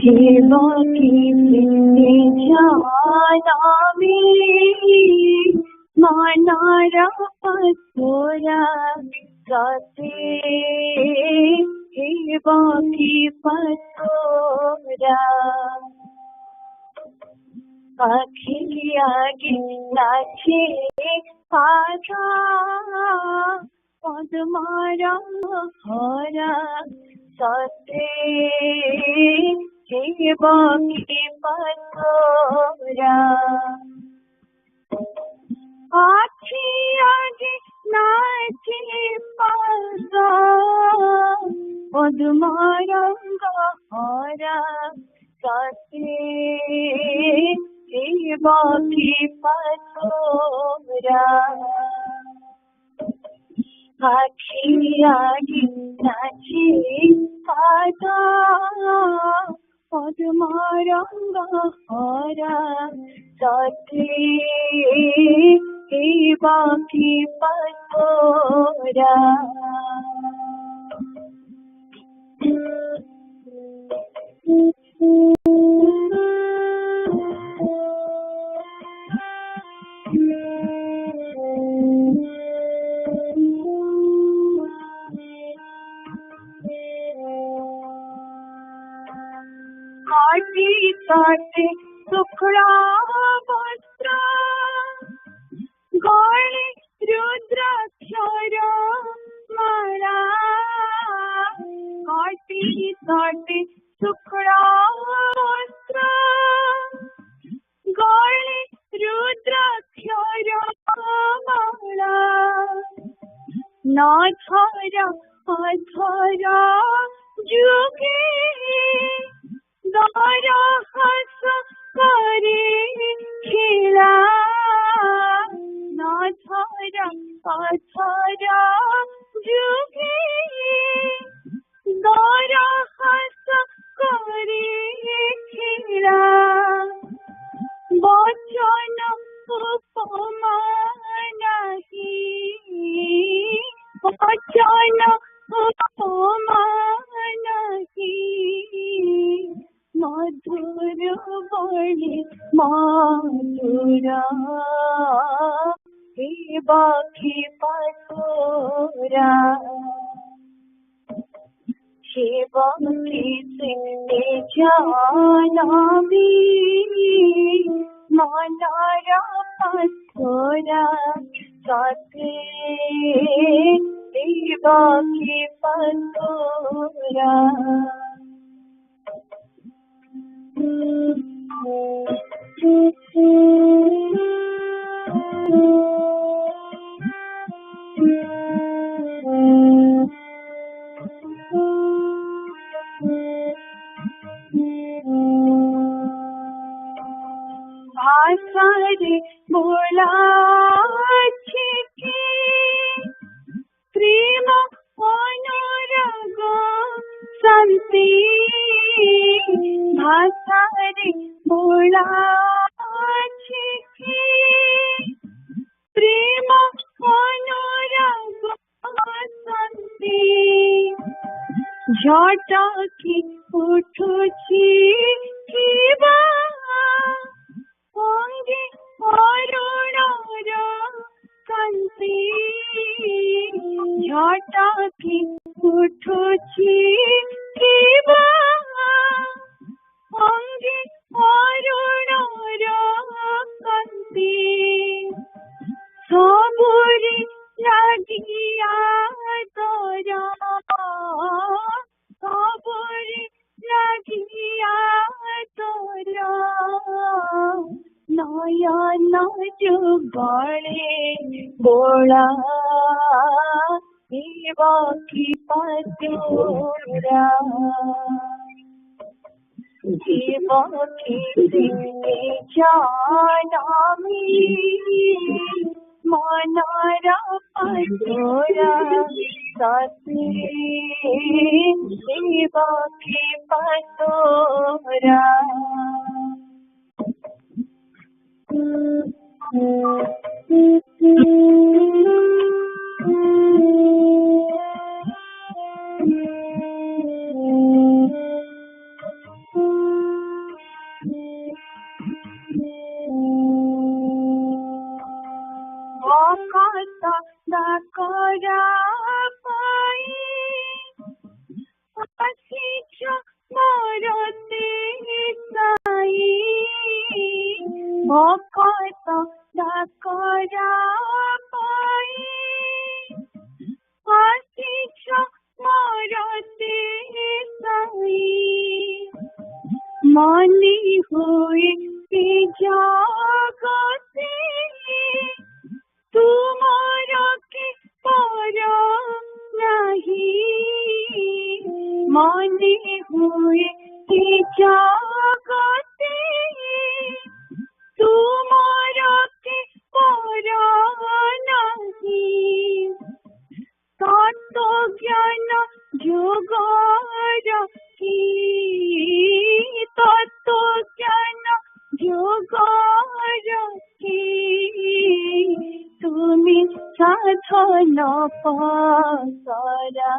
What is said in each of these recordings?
सेवा की जानामी मानारा पसोरा साथे सेवा की पसोरा अखिया गिनाचे आजा पद्मारा हरा साथे सेवा की पसोरा अखिया गिनाचे आजा पद्मारा हरा साथे सेवा की पसोरा अखिया गिनाचे आजा पद्मारा हरा साथे सेवा की पसोरा काटी काटे सुखड़ा वस्त्र गौरी रुद्राक्षर माला काटी काटे सुखड़ा वस्त्र गौरी रुद्राक्षर माला ना छाया अधरा जुगे दारा हस करे खिला ना छाया अधरा जुगे दारा हस करे खिला वचन उपमा नहीं वचन उपमा नहीं मधुर बड़े माधुरा सेवा की पसोरा सेवा की सिंधे जानामी मानारा पसोरा साथे सेवा की पसोरा भाषा रे बोला छिके प्रेम अनुराग शांति भाषा रे बोला छिके प्रेम अनुराग शांति झटा की उठुची किबा अंगे अरुणर कांति झटा की उठुची किबा अंगे अरुणर कांति सबुरी लागिया तोरा सबुरी लागिया तोरा नयन जुगले बोला सेवा की पसोरा सेवा की सिंधे जानामी मानारा पसोरा साथे सेवा की पसोरा कत डाकरा पाई आसीच मोर साई कत डाकरा पाई आसीच मोर साई मनी हुए जगते तुम्हारा के पर नहीं मनी हुए जगते तुम्हारा के पर नहीं तत्व ज्ञान जोगार की तत्व ज्ञान जोगार की तुमी साधन पासरा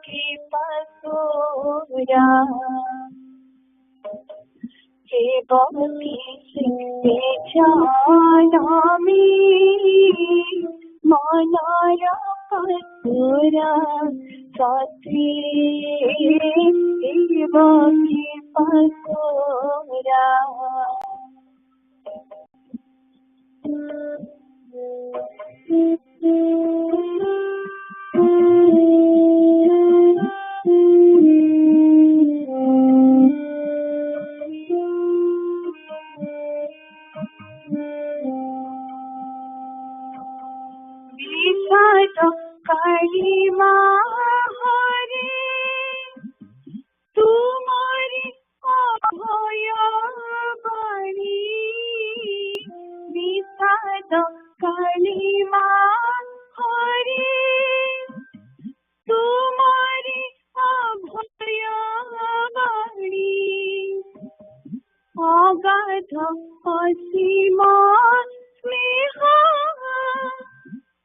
की पसोरा जानामी मनार पसोरा साथी पसोरा काली माहरे तुम्हारी अभय बाणी विषाद काली माहरे तुम्हारी अभय बाणी अगाध असीम स्नेह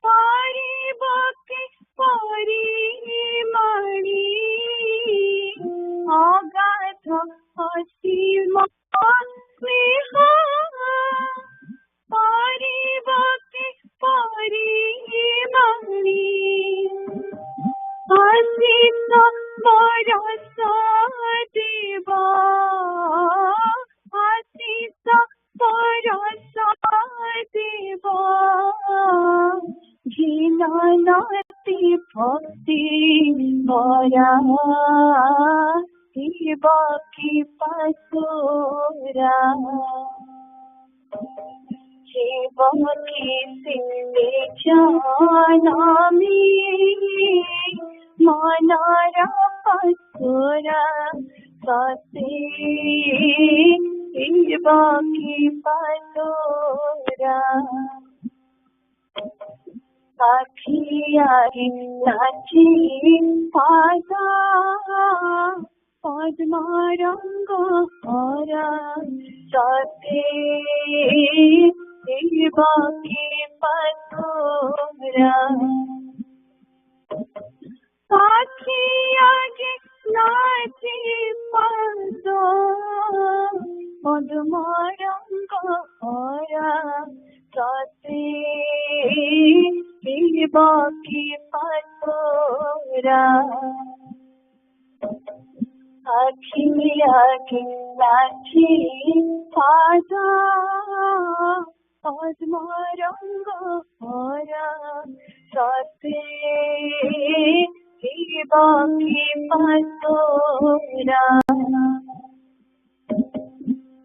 पारिबके परिमणि अगाध असीम स्नेह पारिबके परिमणि आशीष बरस देव आशीष बरस देव घिनती भक्ति भरा शिव की पसोरा शिव की सिंधे जानामी मनार पसोरा सती शिव की पसोरा आखियारी नाची पादा पद्मारंग हरा सते शिवकी पसोरा आखियारी नाची पादा पद्मारंग हरा सते शिवकी पसोरा अखियारी नाची पादा पद्मारंग हरा सते शिवकी पसोरा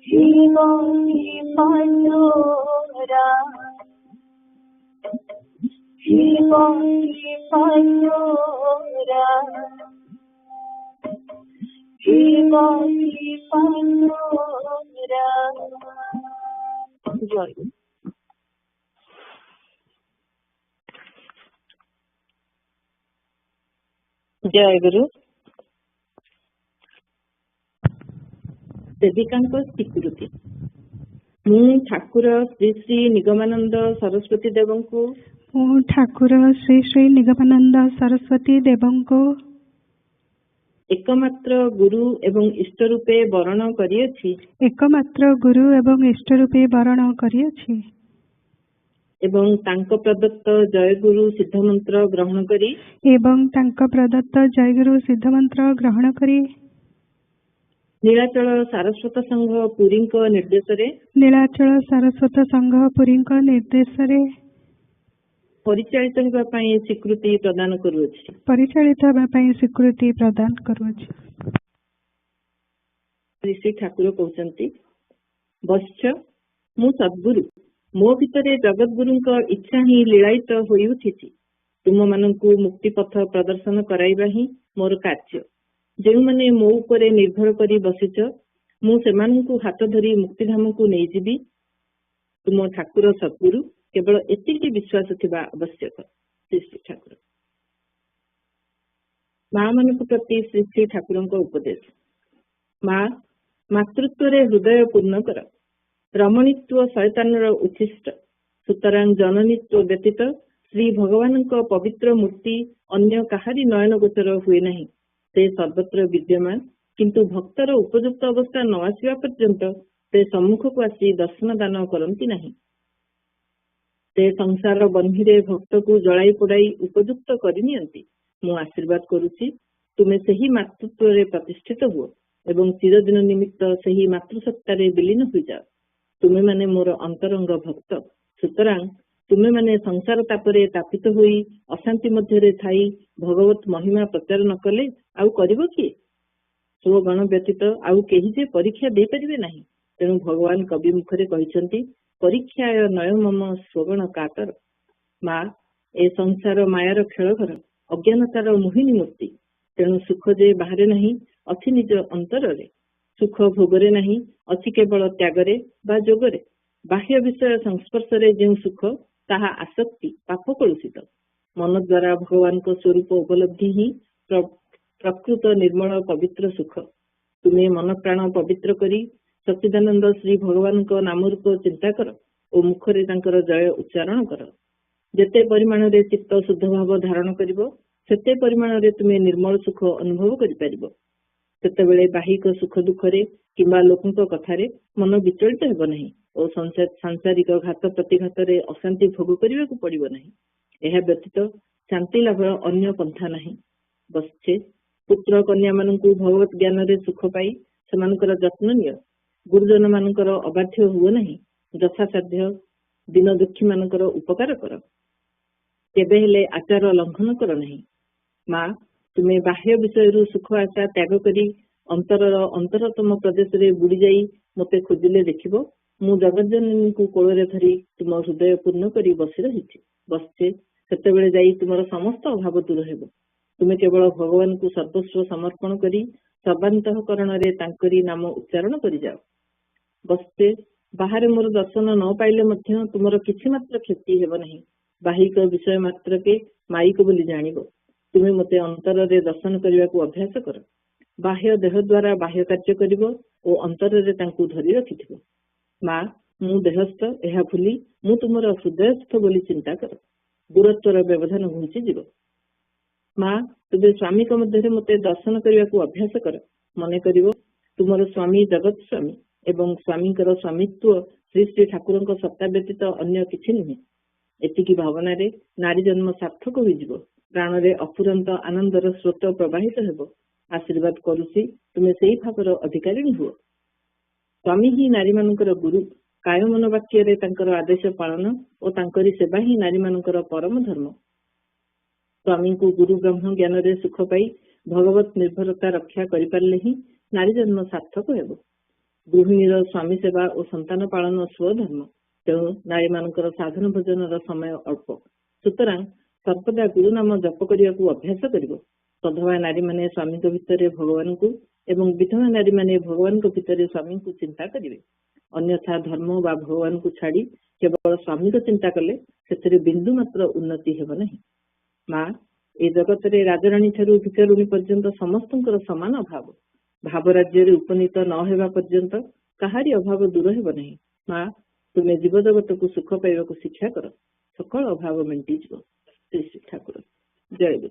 शिवकी पसोरा शिवकी पसोरा शिवकी पसोरा। जय जयगुरु सेविकांक स्वीकृति मु ठाकुर श्री श्री निगमानंद सरस्वती देवंकु ठाकुर श्री श्री निगमानंद सरस्वती देवंकु एकमात्र गुरु एवं इष्ट रूपे वर्ण करियछि एकमात्र गुरु एवं इष्ट रूपे वर्ण करियछि ଏବଂ ତାଙ୍କ ପ୍ରଦତ୍ତ ଜୟଗୁରୁ ସିଦ୍ଧମନ୍ତ୍ର ଗ୍ରହଣ କରି ନୀଳାଚଳ ସାରସ୍ୱତ ସଂଘ ପୁରୀଙ୍କ ନିର୍ଦ୍ଦେଶରେ ପରିଚାଳିତ ହେବା ପାଇଁ ସ୍ୱୀକୃତି ପ୍ରଦାନ କରୁଅଛି। ଶ୍ରୀ ଠାକୁର କହୁଛନ୍ତି, ବତ୍ସ, ମୁଁ ସଦ୍ଗୁରୁ, ମୋ ଭିତରେ ଜଗତଗୁରୁଙ୍କ ଇଚ୍ଛା ହିଁ ଲୀଳାୟିତ ହୋଇଉଠିଛି। ତୁମମାନଙ୍କୁ ମୁକ୍ତି ପଥ ପ୍ରଦର୍ଶନ କରାଇବା ହିଁ ମୋର କାର୍ଯ୍ୟ। ଯେଉଁମାନେ ମୋ ଉପରେ ନିର୍ଭର କରି ବସିଛ, ମୁଁ ସେମାନଙ୍କୁ ହାତ ଧରି ମୁକ୍ତିଧାମକୁ ନେଇଯିବି। ତୁମ ଠାକୁର ସଦ୍ଗୁରୁ, କେବଳ ଏତିକି ବିଶ୍ୱାସ ଥିବା ଆବଶ୍ୟକ। ଶ୍ରୀ ଶ୍ରୀ ଠାକୁର ମା ମାନଙ୍କ ପ୍ରତି ଶ୍ରୀ ଶ୍ରୀ ଠାକୁରଙ୍କ ଉପଦେଶ। ମା, ମାତୃତ୍ୱରେ ହୃଦୟ ପୂର୍ଣ୍ଣ କର। ରମଣୀତ୍ୱ ଶୟତାନର ଉଚ୍ଛିଷ୍ଟ। ସୁତରାଂ ଜନନୀତ୍ୱ ବ୍ୟତୀତ ଶ୍ରୀ ଭଗବାନଙ୍କ ପବିତ୍ର ମୂର୍ତ୍ତି ଅନ୍ୟ କାହାରି ନୟନ ଗୋଚର ହୁଏ ନାହିଁ। ସେ ସର୍ବତ୍ର ବିଦ୍ୟମାନ, କିନ୍ତୁ ଭକ୍ତର ଉପଯୁକ୍ତ ଅବସ୍ଥା ନ ଆସିବା ପର୍ଯ୍ୟନ୍ତ ସେ ସମ୍ମୁଖକୁ ଆସି ଦର୍ଶନ ଦାନ କରନ୍ତି ନାହିଁ। ସେ ସଂସାର ବହ୍ନିରେ ଭକ୍ତକୁ ଜଳାଇ ପୋଡ଼ାଇ ଉପଯୁକ୍ତ କରିନିଅନ୍ତି। ମୁଁ ଆଶୀର୍ବାଦ କରୁଛି, ତୁମେ ସେହି ମାତୃତ୍ୱରେ ପ୍ରତିଷ୍ଠିତ ହୁଅ ଏବଂ ଚିରଦିନ ନିମିତ୍ତ ସେହି ମାତୃସତ୍ତାରେ ବିଲୀନ ହୋଇଯାଅ। ତୁମେମାନେ ମୋର ଅନ୍ତରଙ୍ଗ ଭକ୍ତ। ସୁତରାଂ ତୁମେମାନେ ସଂସାର ତାପରେ ତାପିତ ହୋଇ ଅଶାନ୍ତି ମଧ୍ୟରେ ଥାଇ ଭଗବତ ମହିମା ପ୍ରଚାର ନ କଲେ ଆଉ କରିବ କିଏ? ସ୍ୱଗଣ ବ୍ୟତୀତ ଆଉ କେହି ଯେ ପରୀକ୍ଷା ଦେଇପାରିବେ ନାହିଁ। ତେଣୁ ଭଗବାନ କବି ମୁଖରେ କହିଛନ୍ତି, ପରୀକ୍ଷାୟ ନୟ ମମ ସ୍ୱଗଣ କାତର। ମା, ଏ ସଂସାର ମାୟାର ଖେଳଘର, ଅଜ୍ଞାନତାର ମୋହିନୀ ମୂର୍ତ୍ତି। ତେଣୁ ସୁଖ ଯେ ବାହାରେ ନାହିଁ, ଅଛି ନିଜ ଅନ୍ତରରେ। ସୁଖ ଭୋଗରେ ନାହିଁ, ଅଛି କେବଳ ତ୍ୟାଗରେ ବା ଯୋଗରେ। ବାହ୍ୟ ବିଷୟ ସଂସ୍ପର୍ଶରେ ଯେଉଁ ସୁଖ, ତାହା ଆସକ୍ତି, ପାପ କଳୁଷିତ। ମନ ଦ୍ୱାରା ଭଗବାନଙ୍କ ସ୍ୱରୂପ ଉପଲବ୍ଧି ହିଁ ପ୍ରକୃତ ନିର୍ମଳ ପବିତ୍ର ସୁଖ। ତୁମେ ମନ ପ୍ରାଣ ପବିତ୍ର କରି ସଚ୍ଚିଦାନନ୍ଦ ଶ୍ରୀ ଭଗବାନଙ୍କ ନାମ ରୂପ ଚିନ୍ତା କର ଓ ମୁଖରେ ତାଙ୍କର ଜୟ ଉଚ୍ଚାରଣ କର। ଯେତେ ପରିମାଣରେ ଚିତ୍ତ ଶୁଦ୍ଧ ଭାବ ଧାରଣ କରିବ, ସେତେ ପରିମାଣରେ ତୁମେ ନିର୍ମଳ ସୁଖ ଅନୁଭବ କରିପାରିବ। ସେତେବେଳେ ବାହିକ ସୁଖ ଦୁଃଖରେ କିମ୍ବା ଲୋକଙ୍କ କଥାରେ ମନ ବିଚଳିତ ହେବ ନାହିଁ ଓ ସାଂସାରିକ ଘାତ ପ୍ରତିଘାତରେ ଅଶାନ୍ତି ଭୋଗ କରିବାକୁ ପଡ଼ିବ ନାହିଁ। ଏହା ବ୍ୟତୀତ ଶାନ୍ତି ଲାଭର ଅନ୍ୟ ପନ୍ଥା ନାହିଁ। ବତ୍ସେ, ପୁତ୍ର କନ୍ୟା ମାନଙ୍କୁ ଭଗବତ ଜ୍ଞାନରେ ସୁଖ ପାଇ ସେମାନଙ୍କର ଯତ୍ନ ନିଅ। ଗୁରୁଜନ ମାନଙ୍କର ଅବାଧ୍ୟ ହୁଅ ନାହିଁ। ଯଥାସାଧ୍ୟ ଦିନ ଦୁଃଖୀ ମାନଙ୍କର ଉପକାର କର। କେବେ ହେଲେ ଆଚାର ଲଙ୍ଘନ କର ନାହିଁ। ମା, ତୁମେ ବାହ୍ୟ ବିଷୟରୁ ସୁଖ ଆଶା ତ୍ୟାଗ କରି ଅନ୍ତରର ଅନ୍ତରତମ ପ୍ରଦେଶରେ ବୁଡ଼ି ଯାଇ ମୋତେ ଖୋଜିଲେ ଦେଖିବ, ମୁଁ ଜଗଜ୍ଜନନୀଙ୍କୁ କୋଳରେ ଧରି ତୁମ ହୃଦୟ ପୂର୍ଣ୍ଣ କରି ବସି ରହିଛି। ବତ୍ସେ, ସେତେବେଳେ ଯାଇ ତୁମର ସମସ୍ତ ଅଭାବ ଦୂର ହେବ। ତୁମେ କେବଳ ଭଗବାନଙ୍କୁ ସର୍ବସ୍ୱ ସମର୍ପଣ କରି ସର୍ବାନ୍ତଃକରଣରେ ତାଙ୍କରି ନାମ ଉଚ୍ଚାରଣ କରିଯାଅ। ବତ୍ସେ, ବାହାରେ ମୋର ଦର୍ଶନ ନ ପାଇଲେ ମଧ୍ୟ ତୁମର କିଛି ମାତ୍ର କ୍ଷତି ହେବ ନାହିଁ। ବାହିକ ବିଷୟ ମାତ୍ରକେ ମାଇକ ବୋଲି ଜାଣିବ। ତୁମେ ମୋତେ ଅନ୍ତରରେ ଦର୍ଶନ କରିବାକୁ ଅଭ୍ୟାସ କର। ବାହ୍ୟ ଦେହ ଦ୍ୱାରା ବାହ୍ୟ କାର୍ଯ୍ୟ କରିବ ଓ ଅନ୍ତରରେ ତାଙ୍କୁ ଧରି ରଖିଥିବ। ମା, ମୁଁ ଦେହସ୍ଥ, ଏହା ଭୁଲି ମୁଁ ତୁମର ହୃଦୟସ୍ଥ ବୋଲି ଚିନ୍ତା କର। ଦୂରତ୍ୱର ବ୍ୟବଧାନ ଘୁଞ୍ଚିଯିବ। ମା, ତୁମେ ସ୍ୱାମୀଙ୍କ ମଧ୍ୟରେ ମୋତେ ଦର୍ଶନ କରିବାକୁ ଅଭ୍ୟାସ କର। ମନେ କରିବ, ତୁମର ସ୍ୱାମୀ ଜଗତ ସ୍ୱାମୀ ଏବଂ ସ୍ୱାମୀଙ୍କର ସ୍ୱାମିତ୍ୱ ଶ୍ରୀ ଶ୍ରୀ ଠାକୁରଙ୍କ ସତ୍ତା ବ୍ୟତୀତ ଅନ୍ୟ କିଛି ନୁହେଁ। ଏତିକି ଭାବନାରେ ନାରୀ ଜନ୍ମ ସାର୍ଥକ ହୋଇଯିବ। ପ୍ରାଣରେ ଅଫୁରନ୍ତ ଆନନ୍ଦର ସ୍ରୋତ ପ୍ରବାହିତ ହେବ। ଆଶୀର୍ବାଦ କରୁଛି, ତୁମେ ସେଇ ଭାବର ଅଧିକାରିଣୀ ହୁଅ। ସ୍ୱାମୀ ହିଁ ନାରୀମାନଙ୍କର ଗୁରୁ। କାୟ ମନ ବାକ୍ୟରେ ତାଙ୍କର ଆଦେଶ ପାଳନ ଓ ତାଙ୍କରି ସେବା ହିଁ ନାରୀମାନଙ୍କର ପରମ ଧର୍ମ। ସ୍ୱାମୀଙ୍କୁ ଗୁରୁ ବ୍ରହ୍ମ ଜ୍ଞାନରେ ସୁଖ ପାଇ ଭଗବତ ନିର୍ଭରତା ରକ୍ଷା କରିପାରିଲେ ହିଁ ନାରୀ ଜନ୍ମ ସାର୍ଥକ ହେବ। ଗୃହିଣୀର ସ୍ୱାମୀ ସେବା ଓ ସନ୍ତାନ ପାଳନ ସ୍ୱଧର୍ମ। ତେଣୁ ନାରୀମାନଙ୍କର ସାଧନ ଭୋଜନର ସମୟ ଅଳ୍ପ। ସୁତରାଂ ସର୍ବଦା ଗୁରୁ ନାମ ଜପ କରିବାକୁ ଅଭ୍ୟାସ କରିବ। ସଧବା ନାରୀମାନେ ସ୍ୱାମୀଙ୍କ ଭିତରେ ଭଗବାନଙ୍କୁ ଏବଂ ବିଧବା ନାରୀମାନେ ଭଗବାନଙ୍କ ଭିତରେ ସ୍ୱାମୀଙ୍କୁ ଚିନ୍ତା କରିବେ। ଅନ୍ୟଥା ଧର୍ମ ବା ଭଗବାନଙ୍କୁ ଛାଡ଼ି କେବଳ ସ୍ୱାମୀଙ୍କ ଚିନ୍ତା କଲେ ସେଥିରେ ବିନ୍ଦୁ ମାତ୍ର ଉନ୍ନତି ହେବ ନାହିଁ। ମା, ଏ ଜଗତରେ ରାଜରାଣୀ ଠାରୁ ଭିକାରୁଣୀ ପର୍ଯ୍ୟନ୍ତ ସମସ୍ତଙ୍କର ସମାନ ଅଭାବ। ଭାବ ରାଜ୍ୟରେ ଉପନୀତ ନ ହେବା ପର୍ଯ୍ୟନ୍ତ କାହାରି ଅଭାବ ଦୂର ହେବ ନାହିଁ। ମା, ତୁମେ ଜୀବଜଗତକୁ ସୁଖ ପାଇବାକୁ ଶିକ୍ଷା କର। ସକଳ ଅଭାବ ମେଣ୍ଟିଯିବ। ଶ୍ରୀ ଶ୍ରୀ ଠାକୁର। ଜୟଗୁରୁ।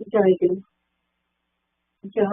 ଜୟଗୁରୁ। ଜୟ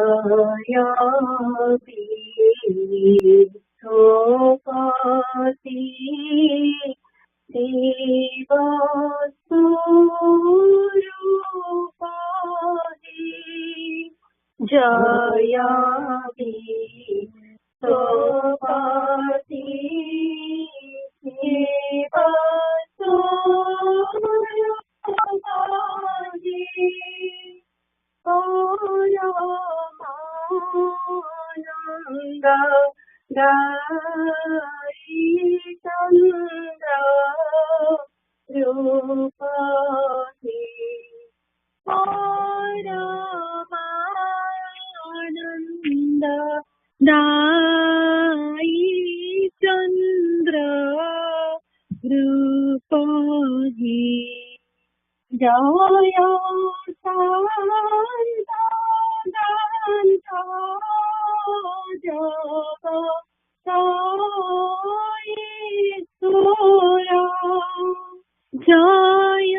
जय शान्त दान्त जगदीश्वर जय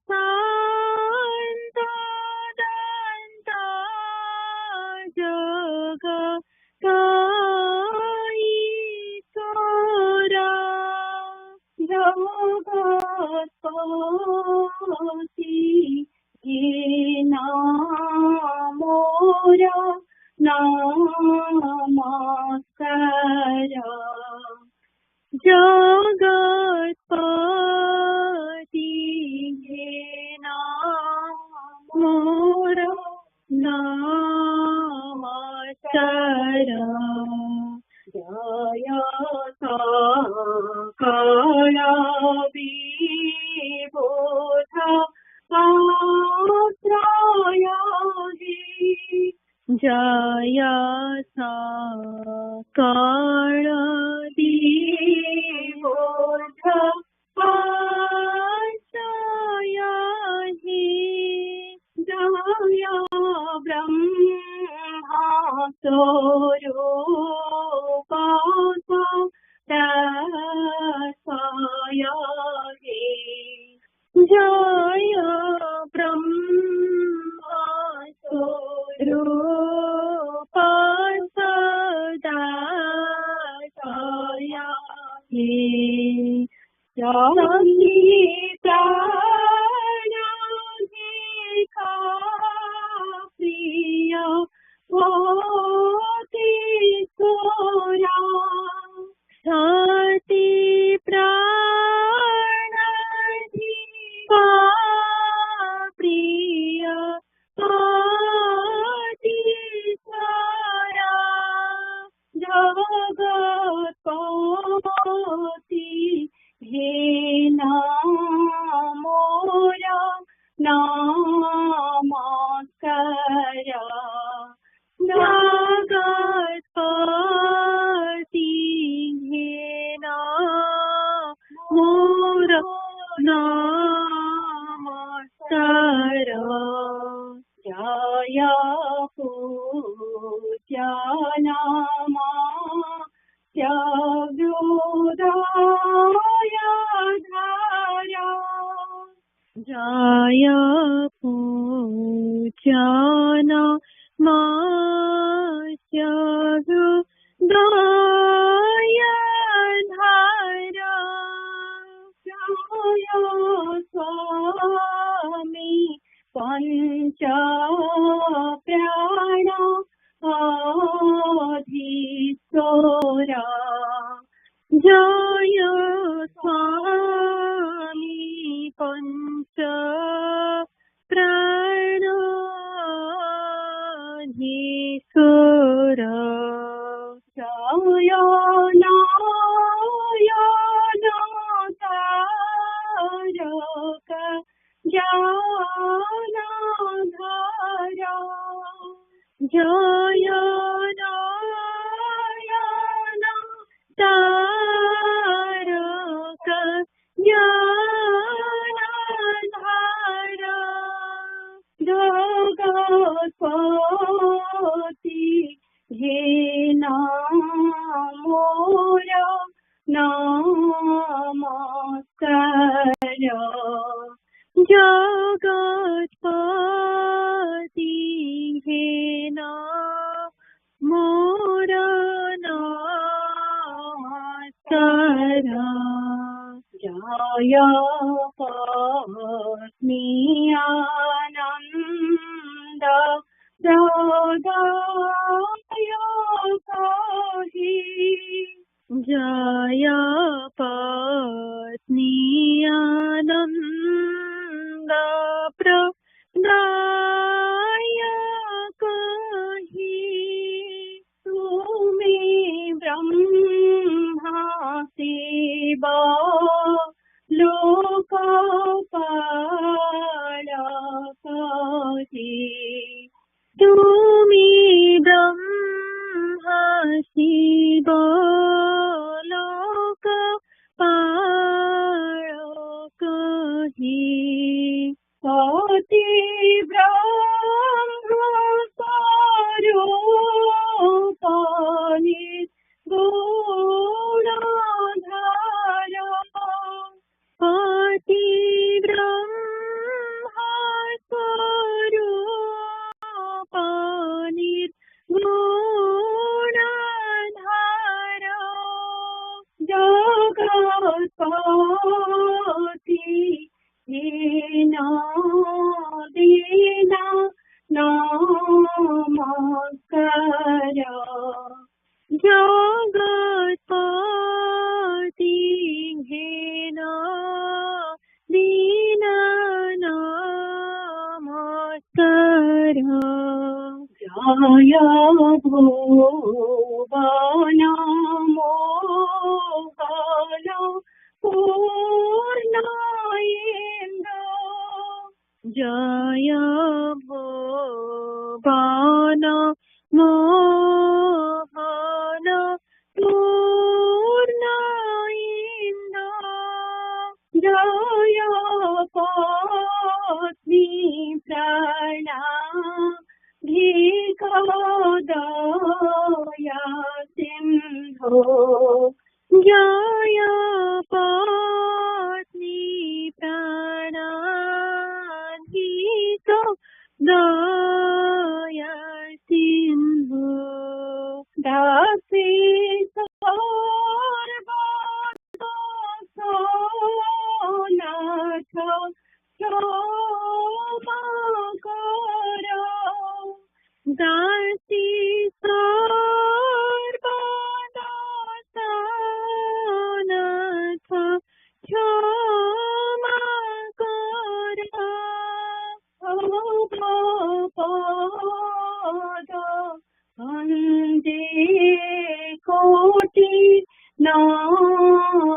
शान्त दान्त जगदीश्वर जगत्पति ये नामोरा नमस्कार जगत्पति ये नामोरा नमस्कार जय सकल विबोध आश्रय हे जय सकल विबोध आश्रय हे जय ब्रह्मा स्वरूप हे जय ब्रह्मा स्वरूप हे जय प्राण प्रिय सोरा सती प्राण प्रिय सोरा जगत्पति हे नामोरा नमस्कार जगत्पति हे नामोरा नमस्कार जय पूजा नमः व्योदय धारा जय पूजा नमः व्योदय धारा जय स्वामी पंच प्राण आधीश्वरा जय स्वामी पंच प्राण आधीश्वरा जय नारायण तारक ज्ञानधारा जय नारायण तारक ज्ञानधारा जगत्पति हे नामोरा नमस्कार जगत्पति हे नामोरा नमस्कार जय पत्नी आनंद जय कही जय पत्नी आनंद प्रदायक ही तुम्हें ब्रह्मा शिव लोकपालक ही तुम्हें ब्रह्मा शिव लोकपालक ही जगत्पति दीना दीना नमस्कार जगत्पति घेना दीना नमस्कार जय भुवन मोहन पूर्णयेन्द्र जय भुवन मोहन पूर्णयेन्द्र जय पत्नी प्रणाधिकोदया सिन्धो जय पत्नी प्रणाधिकोदया सिन्धो दासी सर्वनाथ दासी सर्वनाथ क्षमा करो पद वन्दे कोटि नमस्कार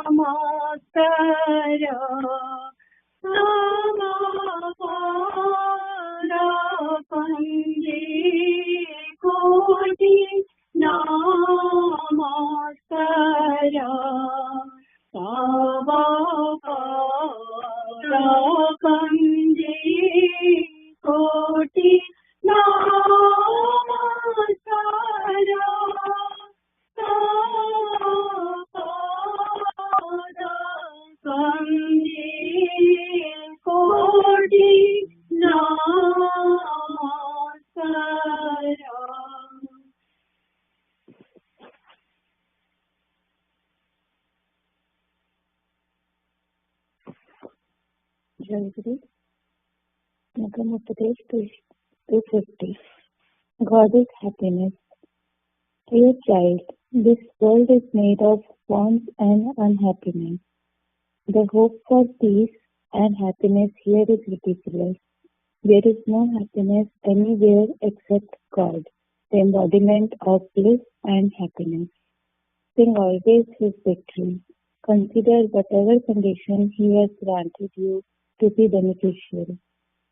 वन्दे कोटि नमस्कार वन्दे कोटि नमस्कार वन्दे कोटि नमस्कार Jayaguru, Nagamopadesh 250. God is happiness. Dear child, this world is made of wants and unhappiness. The hope for peace and happiness here is ridiculous. There is no happiness anywhere except God, the embodiment of bliss and happiness. Sing always His victory. Consider whatever condition He has granted you to be beneficial.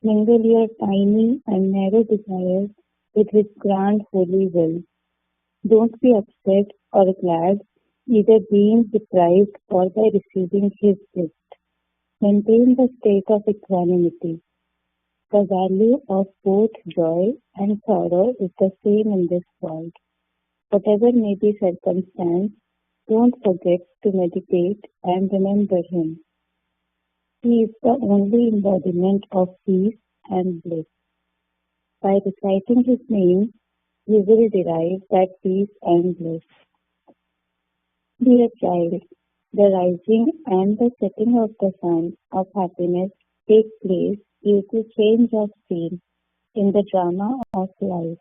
Mingle your tiny and narrow desires with His grand holy will. Don't be upset or glad, either being deprived or by receiving His gift. Maintain the state of equanimity. The value of both joy and sorrow is the same in this world. Whatever may be circumstance, don't forget to meditate and remember Him. He is the only embodiment of peace and bliss. By reciting His name, you will derive that peace and bliss. Dear child, the rising and the setting of the sun of happiness take place due to change of scene in the drama of life.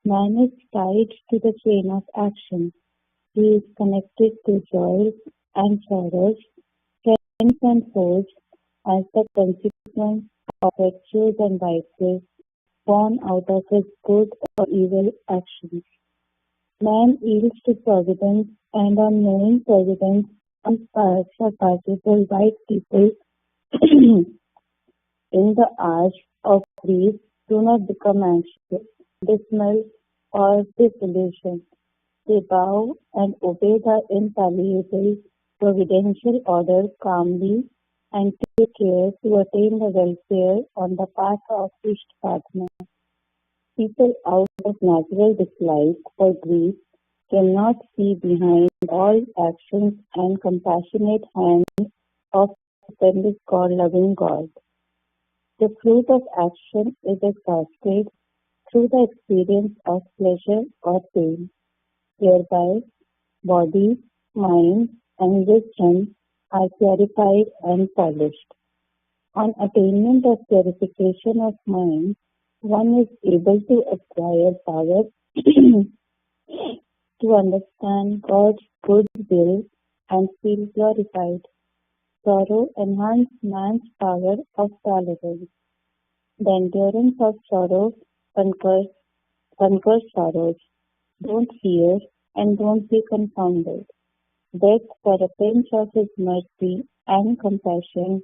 Man is tied to the chain of action. He is connected to joys and sorrows, friends and foes, as the consequence of virtues and vices born out of his good or evil actions. Man yields to providence, and on knowing providence, unsurpassable white people in the arch of grief do not become anxious, dismal, or disillusioned. They bow and obey the infallible providential order calmly and take care to attain the welfare on the path of Ishtadhana. People out of natural dislike or grief cannot see behind all actions and compassionate hands of stupendous God-loving God. The fruit of action is exhausted through the experience of pleasure or pain. Thereby, body, mind, and wisdom are purified and polished. On attainment of purification of mind, one is able to acquire power to understand God's good will and feel glorified. Sorrow enhances man's power of tolerance. The endurance of sorrow conquers sorrows. Don't fear and don't be confounded. Beg for a pinch of His mercy and compassion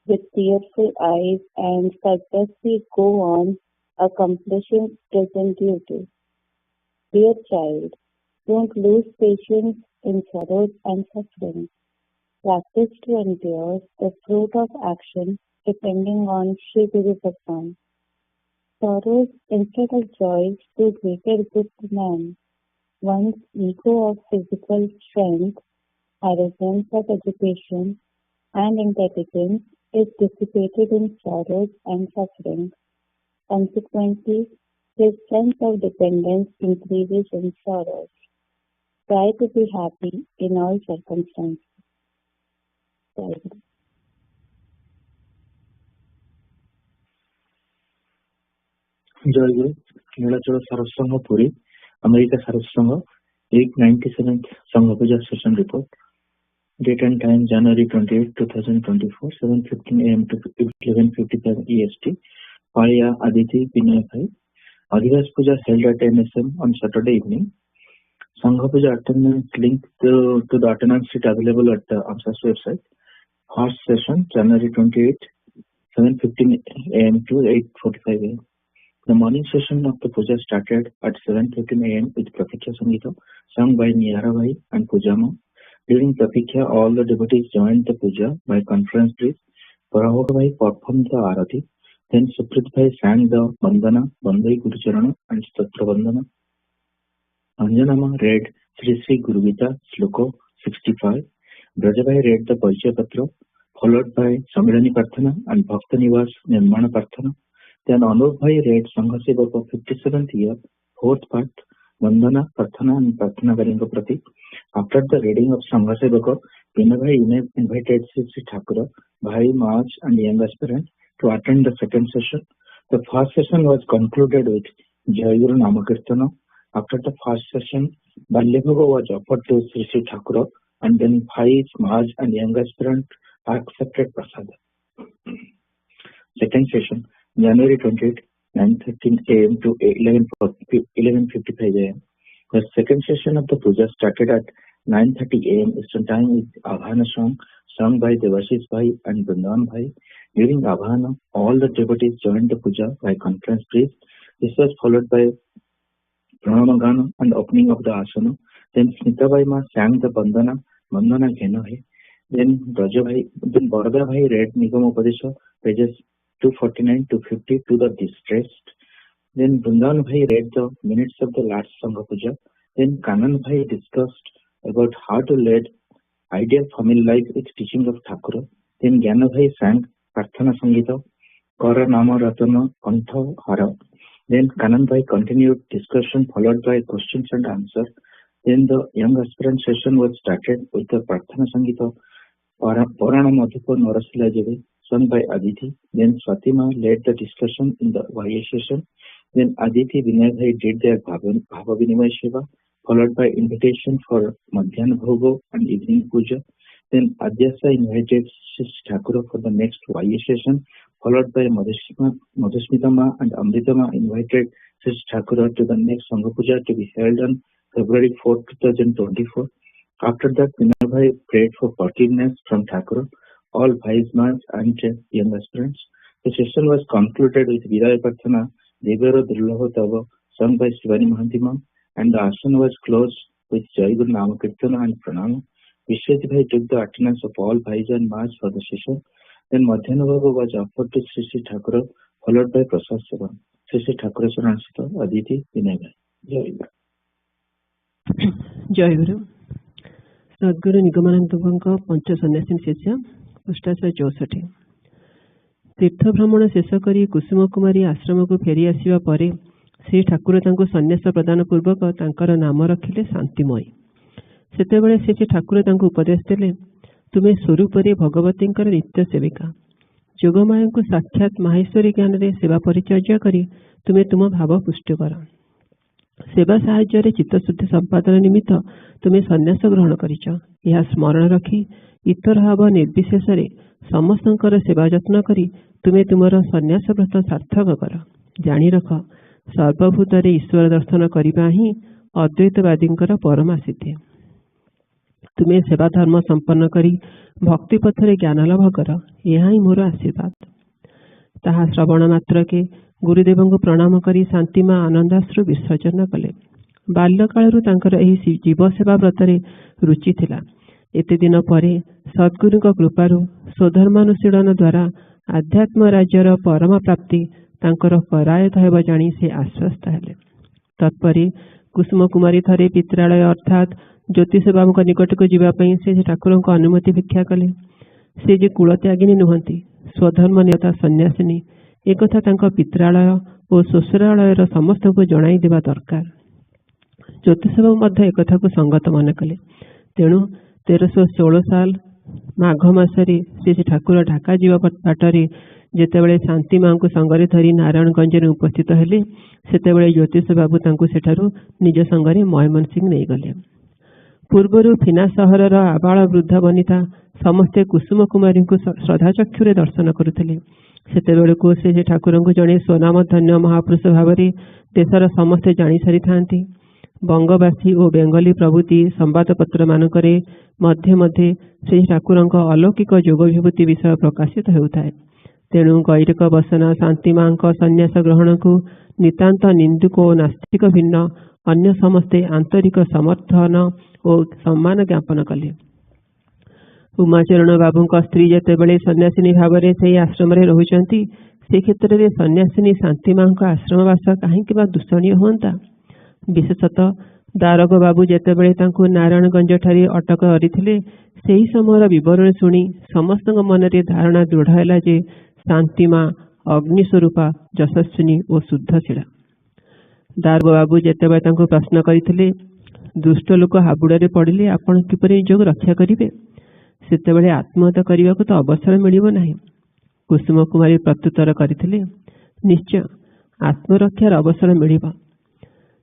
with tearful eyes and steadfastly go on accomplishing present duty. Dear child, don't lose patience in sorrows and suffering. Practice to endure the fruit of action depending on Sri Guru Bhagwan. Sorrows instead of joys do greater good to man. One's ego of physical strength, arrogance of education, and intelligence is dissipated in sorrows and suffering. Consequently, his sense of dependence increases in sorrows. Try to be happy in all circumstances. Jayaguru, Nilachara Saraswata Puri, America Saraswata 897th Sangha Puja Session Report. Date and time January 28, 2024, 7:15 AM to 11:55 EST. Paya Aditi Vinay Bhai. Adivas Puja held at NSM on Saturday evening. Sangha Puja attendance link to the attendance sheet available at the AMSAS website. First session January 28, 7:15 AM to 8:45 AM. The morning session of the puja started at 7:15 AM with Pratikya Sangita sung by Niyara Bhai and Pujama. During Pratikya, all the devotees joined the puja by conference breeze. Parahok Bhai performed the arati. Then Suprit Bhai sang the Bandana, Bandai Gurucharana and Statra Bandana. Anjanama read Sri Sri Guru Gita Sloka 65. Brajabhai read the Parichaya Patra, followed by Samilani Prarthana and Bhakta Nivas Nirmana Prarthana. Then Anup Bhai read Sangha Sevaka 57th year, 4th part, Vandana, Prarthana and Prarthana Garinga Prati. After the reading of Sangha Sevaka, Vinay Bhai invited Sri Thakura, Bhai, Maaj and young aspirants to attend the second session. The first session was concluded with Jayaguru Namakirtana. After the first session, Balyabhoga was offered to Sri Thakura and then Bhai, Maaj and young aspirants accepted Prasad. Second session, January 28, 9:13 AM to 11:55 AM. The second session of the puja started at 9:30 AM Eastern Time with Abhana song sung by Devashish Bhai and Vrindavan Bhai. During Abhana, all the devotees joined the puja by conference breeze. This was followed by Pranamagana and opening of the asana. Then Smita Bhai Ma sang the Bandana Ghena Hai. Then Barada Bhai read Nigam Upadesha pages 249 to 50 to the distressed. Then Vrindavan Bhai read the minutes of the last Sangha Puja. Then Kanan Bhai discussed about how to lead ideal family life with teaching of Thakura. Then Gyana Bhai sang Prarthana Sangita, Kara Nama Ratana Kantha Hara. Then Kanan Bhai continued discussion followed by questions and answers. Then the young aspirant session was started with the Prarthana Sangita, Purana Madhupa Narasila Jave, sung by Aditi. Then Swatima led the discussion in the YA session. Then Aditi Vinay Bhai did their Bhava Vinimay Shiva, followed by invitation for Madhyana Bhoga and evening puja. Then Adyasa invited Sri Thakura for the next YA session, followed by Madhusmita Ma and Amrita Ma invited Sri Thakura to the next Sangha Puja to be held on February 4, 2024. After that, Vinay Bhai prayed for forgiveness from Thakura, all Bhais Mas and young aspirants. The session was concluded with Vidaya Prarthana, Devero Drilabha Tava, sung by Shivani Mahantima, and the asana was closed with Jayaguru Namakirtana and Pranama. Vishwajit Bhai took the attendance of all Bhais and Mas for the session. Then Madhyana Bhoga was offered to Sri Thakura, followed by Prasad Seva. Sri Thakura Saranasita, Aditi, Vinay Bhai. Jayaguru. Jayaguru. Sadguru Nigamananda Pancha Sannyasini Sesya, Pustacha 64. तीर्थ भ्रमण शेष कर कुसुम कुमारी आश्रम को फेरी आसिबा परे श्री ठाकुर तांको सन्यास प्रदान पूर्वक तांकर नाम रखिले शांतिमयी। ସେତେବେଳେ ସେ ଠାକୁର ତାଙ୍କୁ ଉପଦେଶ ଦେଲେ, ତୁମେ ସ୍ୱରୂପରେ ଭଗବତୀଙ୍କର ନିତ୍ୟ ସେବିକା। ଯୋଗମାୟାଙ୍କୁ ସାକ୍ଷାତ ମାହେଶ୍ୱରୀ ଜ୍ଞାନରେ ସେବା ପରିଚର୍ୟା କରି ତୁମେ ତୁମ ଭାବ ପୁଷ୍ଟ କର। ସେବା ସାହାଯ୍ୟରେ ଚିତ୍ତଶୁଦ୍ଧି ସମ୍ପାଦନ ନିମିତ୍ତ ତୁମେ ସନ୍ନ୍ୟାସ ଗ୍ରହଣ କରିଛ। ଏହା ସ୍ମରଣ ରଖି ଇତର ଭାବ ନିର୍ବିଶେଷରେ ସମସ୍ତଙ୍କର ସେବା ଯତ୍ନ କରି ତୁମେ ତୁମର ସନ୍ନ୍ୟାସ ବ୍ରତ ସାର୍ଥକ କର। ଜାଣି ରଖ, ସର୍ବଭୂତରେ ଈଶ୍ୱର ଦର୍ଶନ କରିବା ହିଁ ଅଦ୍ୱୈତବାଦୀଙ୍କର ପରମା ସିଦ୍ଧି। ତୁମେ ସେବା ଧର୍ମ ସମ୍ପନ୍ନ କରି ଭକ୍ତି ପଥରେ ଜ୍ଞାନ ଲାଭ କର, ଏହା ହିଁ ମୋର ଆଶୀର୍ବାଦ। ତାହା ଶ୍ରବଣ ମାତ୍ରକେ ଗୁରୁଦେବଙ୍କୁ ପ୍ରଣାମ କରି ଶାନ୍ତିମା ଆନନ୍ଦାଶ୍ରୁ ବିସର୍ଜନ କଲେ। ବାଲ୍ୟକାଳରୁ ତାଙ୍କର ଏହି ଜୀବ ସେବା ବ୍ରତରେ ରୁଚି ଥିଲା। ଏତେ ଦିନ ପରେ ସଦ୍ଗୁରୁଙ୍କ କୃପାରୁ ସ୍ୱଧର୍ମାନୁଶୀଳନ ଦ୍ୱାରା ଆଧ୍ୟାତ୍ମ ରାଜ୍ୟର ପରମ ପ୍ରାପ୍ତି ତାଙ୍କର କରାୟତ ହେବ ଜାଣି ସେ ଆଶ୍ୱସ୍ତ ହେଲେ। ତତ୍ପରେ କୁସୁମ କୁମାରୀ ଥରେ ପିତ୍ରାଳୟ ଅର୍ଥାତ୍ ଜ୍ୟୋତିଷ ବାବୁଙ୍କ ନିକଟକୁ ଯିବା ପାଇଁ ସେ ଠାକୁରଙ୍କ ଅନୁମତି ଭିକ୍ଷା କଲେ। ସେ ଯେ କୁଳତ୍ୟାଗିନୀ ନୁହନ୍ତି, ସ୍ୱଧର୍ମ ନିୟତା ସନ୍ନ୍ୟାସିନୀ, ଏକଥା ତାଙ୍କ ପିତ୍ରାଳୟ ଓ ଶ୍ୱଶୁରାଳୟର ସମସ୍ତଙ୍କୁ ଜଣାଇ ଦେବା ଦରକାର। ଜ୍ୟୋତିଷବାବୁ ମଧ୍ୟ ଏକଥାକୁ ସଙ୍ଗତ ମନେ କଲେ। ତେଣୁ 1316 ସାଲ ମାଘ ମାସରେ ସେ ଠାକୁର ଢାକା ଯିବା ବାଟରେ ଯେତେବେଳେ ଶାନ୍ତି ମାଙ୍କୁ ସଙ୍ଗରେ ଧରି ନାରାୟଣଗଞ୍ଜରେ ଉପସ୍ଥିତ ହେଲେ, ସେତେବେଳେ ଜ୍ୟୋତିଷ ବାବୁ ତାଙ୍କୁ ସେଠାରୁ ନିଜ ସଙ୍ଗରେ ମୟମନସିଂହ ନେଇଗଲେ। ପୂର୍ବରୁ ଫିନା ସହରର ଆବାଳ ବୃଦ୍ଧ ବନିତା ସମସ୍ତେ କୁସୁମ କୁମାରୀଙ୍କୁ ଶ୍ରଦ୍ଧାଚକ୍ଷୁରେ ଦର୍ଶନ କରୁଥିଲେ। ସେତେବେଳକୁ ସେ ଠାକୁରଙ୍କୁ ଜଣେ ସ୍ୱନାମଧନ୍ୟ ମହାପୁରୁଷ ଭାବରେ ଦେଶର ସମସ୍ତେ ଜାଣି ସାରିଥାନ୍ତି। ବଙ୍ଗବାସୀ ଓ ବେଙ୍ଗଲୀ ପ୍ରଭୃତି ସମ୍ବାଦପତ୍ର ମାନଙ୍କରେ ମଧ୍ୟେ ମଧ୍ୟେ ସେହି ଠାକୁରଙ୍କ ଅଲୌକିକ ଯୋଗ ବିଭୂତି ବିଷୟ ପ୍ରକାଶିତ ହେଉଥାଏ। ତେଣୁ ଗୈରିକ ବସନା ଶାନ୍ତି ମାଙ୍କ ସନ୍ନ୍ୟାସ ଗ୍ରହଣକୁ ନିତାନ୍ତ ନିନ୍ଦୁକ ଓ ନାସ୍ତିକ ଭିନ୍ନ ଅନ୍ୟ ସମସ୍ତେ ଆନ୍ତରିକ ସମର୍ଥନ ଓ ସମ୍ମାନ ଜ୍ଞାପନ କଲେ। ଉମାଚରଣ ବାବୁଙ୍କ ସ୍ତ୍ରୀ ଯେତେବେଳେ ସନ୍ନ୍ୟାସିନୀ ଭାବରେ ସେହି ଆଶ୍ରମରେ ରହୁଛନ୍ତି, ସେ କ୍ଷେତ୍ରରେ ସନ୍ନ୍ୟାସିନୀ ଶାନ୍ତି ମାଙ୍କ ଆଶ୍ରମବାସ କାହିଁକି ବା ଦୂଷଣୀୟ ହୁଅନ୍ତା? ବିଶେଷତଃ ଦାରୋଗ ବାବୁ ଯେତେବେଳେ ତାଙ୍କୁ ନାରାୟଣଗଞ୍ଜଠାରେ ଅଟକ କରିଥିଲେ, ସେହି ସମୟର ବିବରଣୀ ଶୁଣି ସମସ୍ତଙ୍କ ମନରେ ଧାରଣା ଦୃଢ଼ ହେଲା ଯେ ଶାନ୍ତି ମା ଅଗ୍ନି ସ୍ୱରୂପା, ଯଶସ୍ୱିନୀ ଓ ଶୁଦ୍ଧଶୀଳା। ଦାରୋଗ ବାବୁ ଯେତେବେଳେ ତାଙ୍କୁ ପ୍ରଶ୍ନ କରିଥିଲେ, ଦୁଷ୍ଟ ଲୋକ ହାବୁଡ଼ରେ ପଡ଼ିଲେ ଆପଣ କିପରି ନିଜକୁ ରକ୍ଷା କରିବେ? ସେତେବେଳେ ଆତ୍ମହତ୍ୟା କରିବାକୁ ତ ଅବସର ମିଳିବ ନାହିଁ। କୁସୁମ କୁମାରୀ ପ୍ରତ୍ୟୁତ୍ତର କରିଥିଲେ, ନିଶ୍ଚୟ ଆତ୍ମରକ୍ଷାର ଅବସର ମିଳିବ।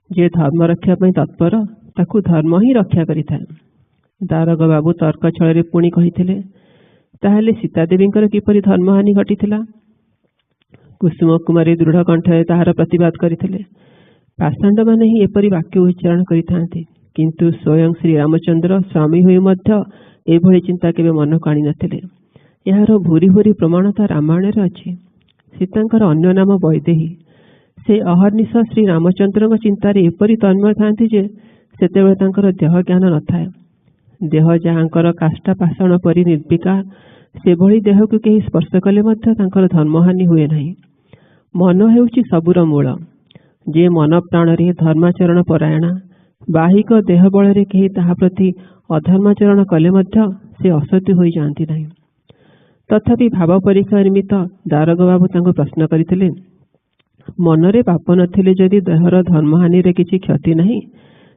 ଯେ ଧର୍ମ ରକ୍ଷା ପାଇଁ ତତ୍ପର, ତାକୁ ଧର୍ମ ହିଁ ରକ୍ଷା କରିଥାଏ। ଦାରୋଗ ବାବୁ ତର୍କ ଛଳରେ ପୁଣି କହିଥିଲେ, ତାହେଲେ ସୀତାଦେବୀଙ୍କର କିପରି ଧର୍ମହାନି ଘଟିଥିଲା? କୁସୁମ କୁମାରୀ ଦୃଢ଼ କଣ୍ଠରେ ତାହାର ପ୍ରତିବାଦ କରିଥିଲେ, ପାଷାଣ୍ଡମାନେ ହିଁ ଏପରି ବାକ୍ୟ ଉଚ୍ଚାରଣ କରିଥାନ୍ତି, କିନ୍ତୁ ସ୍ୱୟଂ ଶ୍ରୀରାମଚନ୍ଦ୍ର ସ୍ୱାମୀ ହୋଇ ମଧ୍ୟ ଏଭଳି ଚିନ୍ତା କେବେ ମନକୁ ଆଣିନଥିଲେ। ଏହାର ଭୁରି ଭୁରି ପ୍ରମାଣତା ରାମାୟଣରେ ଅଛି। ସୀତାଙ୍କର ଅନ୍ୟ ନାମ ବୈଦେହୀ। ସେ ଅହର୍ନିଶ ଶ୍ରୀରାମଚନ୍ଦ୍ରଙ୍କ ଚିନ୍ତାରେ ଏପରି ତନ୍ମୟ ଥାନ୍ତି ଯେ ସେତେବେଳେ ତାଙ୍କର ଦେହ ଜ୍ଞାନ ନଥାଏ। ଦେହ ଯାହାଙ୍କର କାଷ୍ଠା ପାଷାଣ ପରି ନିର୍ବିକାର, ସେଭଳି ଦେହକୁ କେହି ସ୍ପର୍ଶ କଲେ ମଧ୍ୟ ତାଙ୍କର ଧର୍ମହାନି ହୁଏ ନାହିଁ। ମନ ହେଉଛି ସବୁର ମୂଳ। ଯେ ମନ ପ୍ରାଣରେ ଧର୍ମାଚରଣ ପରାୟଣା, ବାହିକ ଦେହ ବଳରେ କେହି ତାହା ପ୍ରତି ଅଧର୍ମାଚରଣ କଲେ ମଧ୍ୟ ସେ ଅସତୀ ହୋଇଯାଆନ୍ତି ନାହିଁ। ତଥାପି ଭାବ ପରୀକ୍ଷା ନିମିତ୍ତ ଦାରୋଗ ବାବୁ ତାଙ୍କୁ ପ୍ରଶ୍ନ କରିଥିଲେ, ମନରେ ପାପ ନଥିଲେ ଯଦି ଦେହର ଧର୍ମହାନିରେ କିଛି କ୍ଷତି ନାହିଁ,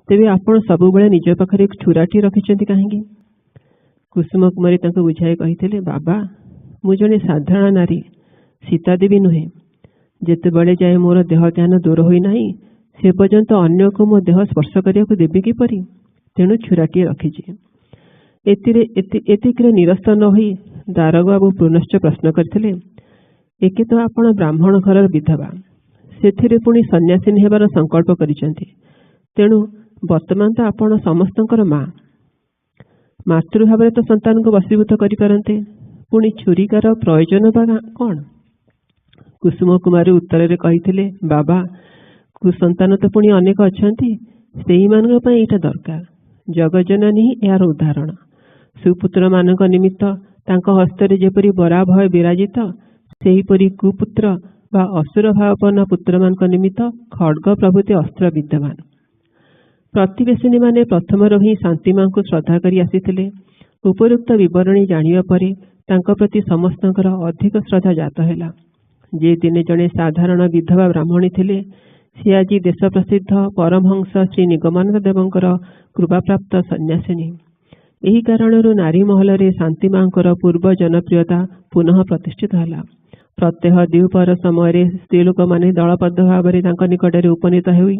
ତେବେ ଆପଣ ସବୁବେଳେ ନିଜ ପାଖରେ ଛୁରାଟି ରଖିଛନ୍ତି କାହିଁକି? କୁସୁମ କୁମାରୀ ତାଙ୍କୁ ବୁଝାଇ କହିଥିଲେ, ବାବା, ମୁଁ ଜଣେ ସାଧାରଣ ନାରୀ, ସୀତାଦେବୀ ନୁହେଁ। ଯେତେବେଳେ ଯାଏ ମୋର ଦେହ ଜ୍ଞାନ ଦୂର ହୋଇନାହିଁ, ସେ ପର୍ଯ୍ୟନ୍ତ ଅନ୍ୟକୁ ମୋ ଦେହ ସ୍ପର୍ଶ କରିବାକୁ ଦେବି କିପରି? ତେଣୁ ଛୁରାଟିଏ ରଖିଛି। ଏତିକିରେ ନିରସ୍ତ ନ ହୋଇ ଦାରୋଗ ବାବୁ ପୁନଶ୍ଚ ପ୍ରଶ୍ନ କରିଥିଲେ, ଏକେ ତ ଆପଣ ବ୍ରାହ୍ମଣ ଘରର ବିଧବା, ସେଥିରେ ପୁଣି ସନ୍ନ୍ୟାସିନୀ ହେବାର ସଂକଳ୍ପ କରିଛନ୍ତି। ତେଣୁ ବର୍ତ୍ତମାନ ତ ଆପଣ ସମସ୍ତଙ୍କର ମା। ମାତୃଭାବରେ ତ ସନ୍ତାନକୁ ବଶୀଭୂତ କରିପାରନ୍ତେ, ପୁଣି ଛୁରିକାର ପ୍ରୟୋଜନ ବା କ'ଣ? କୁସୁମ କୁମାରୀ ଉତ୍ତରରେ କହିଥିଲେ, ବାବା, କୁସନ୍ତାନ ତ ପୁଣି ଅନେକ ଅଛନ୍ତି, ସେଇମାନଙ୍କ ପାଇଁ ଏଇଟା ଦରକାର। ଜଗଜନନୀ ହିଁ ଏହାର ଉଦାହରଣ। ସୁପୁତ୍ରମାନଙ୍କ ନିମିତ୍ତ ତାଙ୍କ ହସ୍ତରେ ଯେପରି ବରାଭୟ ବିରାଜିତ, ସେହିପରି କୁପୁତ୍ର ବା ଅସୁର ଭାବପନ୍ନ ପୁତ୍ରମାନଙ୍କ ନିମିତ୍ତ ଖଡ୍ଗ ପ୍ରଭୃତି ଅସ୍ତ୍ର ବିଦ୍ୟମାନ। ପ୍ରତିବେଶିନୀମାନେ ପ୍ରଥମରୁ ହିଁ ଶାନ୍ତି ମାଙ୍କୁ ଶ୍ରଦ୍ଧା କରି ଆସିଥିଲେ। ଉପରୋକ୍ତ ବିବରଣୀ ଜାଣିବା ପରେ ତାଙ୍କ ପ୍ରତି ସମସ୍ତଙ୍କର ଅଧିକ ଶ୍ରଦ୍ଧା ଜାତ ହେଲା। ଯେ ଦିନେ ଜଣେ ସାଧାରଣ ବିଧବା ବ୍ରାହ୍ମଣୀ ଥିଲେ, ସେ ଆଜି ଦେଶ ପ୍ରସିଦ୍ଧ ପରମହଂସ ଶ୍ରୀ ନିଗମାନନ୍ଦ ଦେବଙ୍କର କୃପାପ୍ରାପ୍ତ ସନ୍ନ୍ୟାସିନୀ। ଏହି କାରଣରୁ ନାରୀ ମହଲରେ ଶାନ୍ତି ମାଙ୍କର ପୂର୍ବ ଜନପ୍ରିୟତା ପୁନଃ ପ୍ରତିଷ୍ଠିତ ହେଲା। ପ୍ରତ୍ୟହ ଦ୍ୱିପହର ସମୟରେ ସ୍ତ୍ରୀ ଲୋକମାନେ ଦଳବଦ୍ଧ ଭାବରେ ତାଙ୍କ ନିକଟରେ ଉପନୀତ ହୋଇ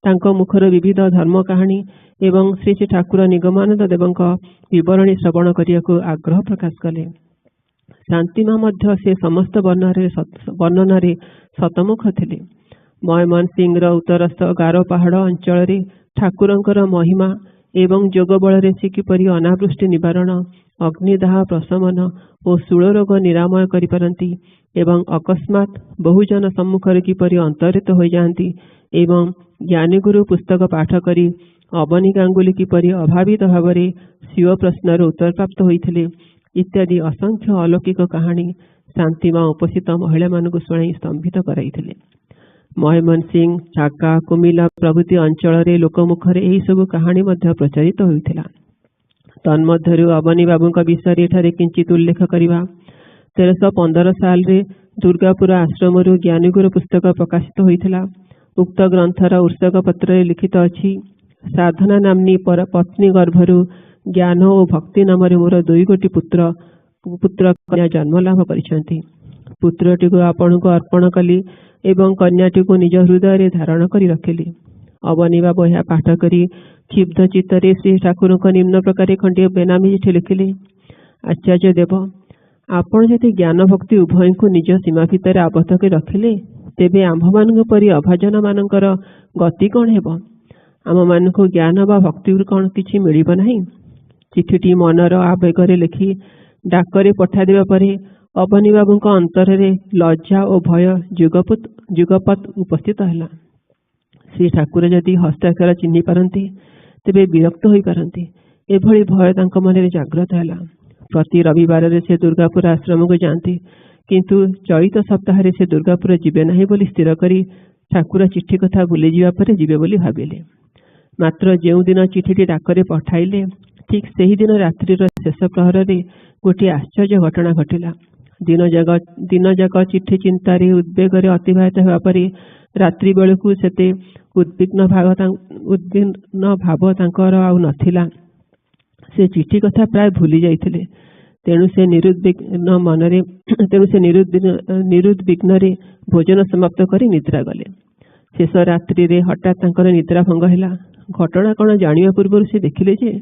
ତାଙ୍କ ମୁଖର ବିବିଧ ଧର୍ମ କାହାଣୀ ଏବଂ ଶ୍ରୀ ଶ୍ରୀ ଠାକୁର ନିଗମାନନ୍ଦ ଦେବଙ୍କ ବିବରଣୀ ଶ୍ରବଣ କରିବାକୁ ଆଗ୍ରହ ପ୍ରକାଶ କଲେ। ଶାନ୍ତିମା ମଧ୍ୟ ସେ ସମସ୍ତ ବର୍ଣ୍ଣନାରେ ଶତମୁଖ ଥିଲେ। ମୟମନ ସିଂର ଉତ୍ତରସ୍ଥ ଗାରୋ ପାହାଡ଼ ଅଞ୍ଚଳରେ ଠାକୁରଙ୍କର ମହିମା ଏବଂ ଯୋଗ ବଳରେ ସେ କିପରି ଅନାବୃଷ୍ଟି ନିବାରଣ, ଅଗ୍ନିଦାହ ପ୍ରଶମନ ଓ ଶୂଳରୋଗ ନିରାମୟ କରିପାରନ୍ତି ଏବଂ ଅକସ୍ମାତ୍ ବହୁଜନ ସମ୍ମୁଖରେ କିପରି ଅନ୍ତରିତ ହୋଇଯାଆନ୍ତି ଏବଂ ଜ୍ଞାନୀଗୁରୁ ପୁସ୍ତକ ପାଠ କରି ଅବନୀ ଗାଙ୍ଗୁଲି କିପରି ଅଭାବିତ ଭାବରେ ସ୍ୱୀୟ ପ୍ରଶ୍ନର ଉତ୍ତରପ୍ରାପ୍ତ ହୋଇଥିଲେ ଇତ୍ୟାଦି ଅସଂଖ୍ୟ ଅଲୌକିକ କାହାଣୀ ଶାନ୍ତିମା ଉପସ୍ଥିତ ମହିଳାମାନଙ୍କୁ ଶୁଣାଇ ସ୍ତମ୍ଭିତ କରାଇଥିଲେ। ମୟମନ ସିଂ, ଢାକା, କୁମିଲା ପ୍ରଭୃତି ଅଞ୍ଚଳରେ ଲୋକମୁଖରେ ଏହିସବୁ କାହାଣୀ ମଧ୍ୟ ପ୍ରଚାରିତ ହୋଇଥିଲା। ତନ୍ମଧ୍ୟରୁ ଅବନୀ ବାବୁଙ୍କ ବିଷୟରେ ଏଠାରେ କିଞ୍ଚିତ ଉଲ୍ଲେଖ କରିବା। 1315 ସାଲରେ ଦୁର୍ଗାପୁର ଆଶ୍ରମରୁ ଜ୍ଞାନୀଗୁରୁ ପୁସ୍ତକ ପ୍ରକାଶିତ ହୋଇଥିଲା। ଉକ୍ତ ଗ୍ରନ୍ଥର ଉର୍ଷକ ପତ୍ରରେ ଲିଖିତ ଅଛି, ସାଧନା ନାମ୍ନୀ ପତ୍ନୀ ଗର୍ଭରୁ ଜ୍ଞାନ ଓ ଭକ୍ତି ନାମରେ ମୋର 2 ଗୋଟି ପୁତ୍ର କନ୍ୟା ଜନ୍ମ ଲାଭ କରିଛନ୍ତି। ପୁତ୍ରଟିକୁ ଆପଣଙ୍କୁ ଅର୍ପଣ କଲି ଏବଂ କନ୍ୟାଟିକୁ ନିଜ ହୃଦୟରେ ଧାରଣ କରି ରଖିଲି। ଅବନୀ ବାବୁ ଏହା ପାଠ କରି କ୍ଷୁବ୍ଧ ଚିତ୍ତରେ ଶ୍ରୀ ଠାକୁରଙ୍କ ନିମ୍ନ ପ୍ରକାରେ ଖଣ୍ଡିଏ ବେନାମୀ ଚିଠି ଲେଖିଲେ। ଆଚାର୍ଯ୍ୟ ଦେବ, ଆପଣ ଯଦି ଜ୍ଞାନ ଭକ୍ତି ଉଭୟଙ୍କୁ ନିଜ ସୀମା ଭିତରେ ଆବଦ୍ଧ କରି ରଖିଲେ ତେବେ ଆମ୍ଭମାନଙ୍କ ପରି ଅଭାଜନମାନଙ୍କର ଗତି କ'ଣ ହେବ? ଆମମାନଙ୍କୁ ଜ୍ଞାନ ବା ଭକ୍ତିରୁ କ'ଣ କିଛି ମିଳିବ ନାହିଁ? ଚିଠିଟି ମନର ଆବେଗରେ ଲେଖି ଡାକରେ ପଠାଦେବା ପରେ ଅବନୀ ବାବୁଙ୍କ ଅନ୍ତରରେ ଲଜ୍ଜା ଓ ଭୟ ଯୁଗପତ୍ ଉପସ୍ଥିତ ହେଲା। ଶ୍ରୀ ଠାକୁର ଯଦି ହସ୍ତାକ୍ଷର ଚିହ୍ନି ପାରନ୍ତି ତେବେ ବିରକ୍ତ ହୋଇପାରନ୍ତି, ଏଭଳି ଭୟ ତାଙ୍କ ମନରେ ଜାଗ୍ରତ ହେଲା। ପ୍ରତି ରବିବାରରେ ସେ ଦୁର୍ଗାପୁର ଆଶ୍ରମକୁ ଯାଆନ୍ତି, କିନ୍ତୁ ଚଳିତ ସପ୍ତାହରେ ସେ ଦୁର୍ଗାପୁର ଯିବେ ନାହିଁ ବୋଲି ସ୍ଥିର କରି ଠାକୁର ଚିଠି କଥା ଭୁଲିଯିବା ପରେ ଯିବେ ବୋଲି ଭାବିଲେ। ମାତ୍ର ଯେଉଁଦିନ ଚିଠିଟି ଡାକରେ ପଠାଇଲେ ଠିକ୍ ସେହିଦିନ ରାତ୍ରିର ଶେଷ ପ୍ରହରରେ ଗୋଟିଏ ଆଶ୍ଚର୍ଯ୍ୟ ଘଟଣା ଘଟିଲା। ଦିନଯାକ ଚିଠି ଚିନ୍ତାରେ ଉଦ୍ବେଗରେ ଅତିବାହିତ ହେବା ପରେ ରାତ୍ରି ବେଳକୁ ସେତେ ଉଦ୍ବିଗ୍ନ ଭାବ ତାଙ୍କର ଆଉ ନଥିଲା। ସେ ଚିଠି କଥା ପ୍ରାୟ ଭୁଲି ଯାଇଥିଲେ। ତେଣୁ ସେ ନିରୁଦ୍ବିଗ୍ନରେ ଭୋଜନ ସମାପ୍ତ କରି ନିଦ୍ରା ଗଲେ। ଶେଷ ରାତ୍ରିରେ ହଠାତ୍ ତାଙ୍କର ନିଦ୍ରା ଭଙ୍ଗ ହେଲା। ଘଟଣା କ'ଣ ଜାଣିବା ପୂର୍ବରୁ ସେ ଦେଖିଲେ ଯେ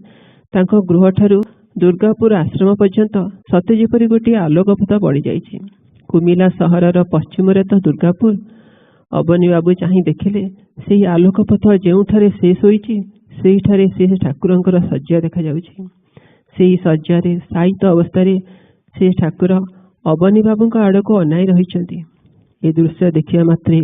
ତାଙ୍କ ଗୃହଠାରୁ ଦୁର୍ଗାପୁର ଆଶ୍ରମ ପର୍ଯ୍ୟନ୍ତ ସତେ ଯେପରି ଗୋଟିଏ ଆଲୋକପଥ ବଢ଼ିଯାଇଛି। କୁମିଲା ସହରର ପଶ୍ଚିମରେ ତ ଦୁର୍ଗାପୁର। ଅବନୀ ବାବୁ ଚାହିଁ ଦେଖିଲେ ସେହି ଆଲୋକପଥ ଯେଉଁଠାରେ ସେ ଶୋଇଛି ସେହିଠାରେ ସେ ଠାକୁରଙ୍କର ଶଯ୍ୟା ଦେଖାଯାଉଛି। ସେହି ଶଯ୍ୟାରେ ଶାୟିତ ଅବସ୍ଥାରେ ସେ ଠାକୁର ଅବନୀ ବାବୁଙ୍କ ଆଡ଼କୁ ଅନାଇ ରହିଛନ୍ତି। ଏ ଦୃଶ୍ୟ ଦେଖିବା ମାତ୍ରେ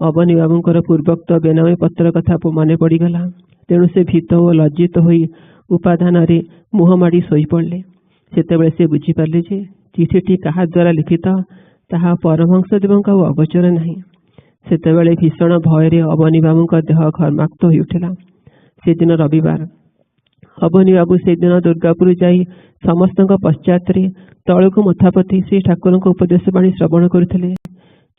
ଅବନୀ ବାବୁଙ୍କର ପୂର୍ବୋକ୍ତ ବେନାମୀ ପତ୍ର କଥା ମନେ ପଡ଼ିଗଲା। ତେଣୁ ସେ ଭୀତ ଓ ଲଜ୍ଜିତ ହୋଇ ଉପାଧାନରେ ମୁହଁ ମାଡ଼ି ଶୋଇପଡ଼ିଲେ। ସେତେବେଳେ ସେ ବୁଝିପାରିଲେ ଯେ ଚିଠିଟି କାହା ଦ୍ୱାରା ଲିଖିତ ତାହା ପରମହଂସ ଦେବଙ୍କ ଆଉ ଅଗୋଚର ନାହିଁ। ସେତେବେଳେ ଭୀଷଣ ଭୟରେ ଅବନୀ ବାବୁଙ୍କ ଦେହ ଘର୍ମାକ୍ତ ହୋଇଉଠିଲା। ସେଦିନ ରବିବାର। ଅବନୀ ବାବୁ ସେଦିନ ଦୁର୍ଗାପୁର ଯାଇ ସମସ୍ତଙ୍କ ପଶ୍ଚାତରେ ତଳକୁ ମଥାପତି ଶ୍ରୀ ଠାକୁରଙ୍କ ଉପଦେଶ ବାଣୀ ଶ୍ରବଣ କରୁଥିଲେ।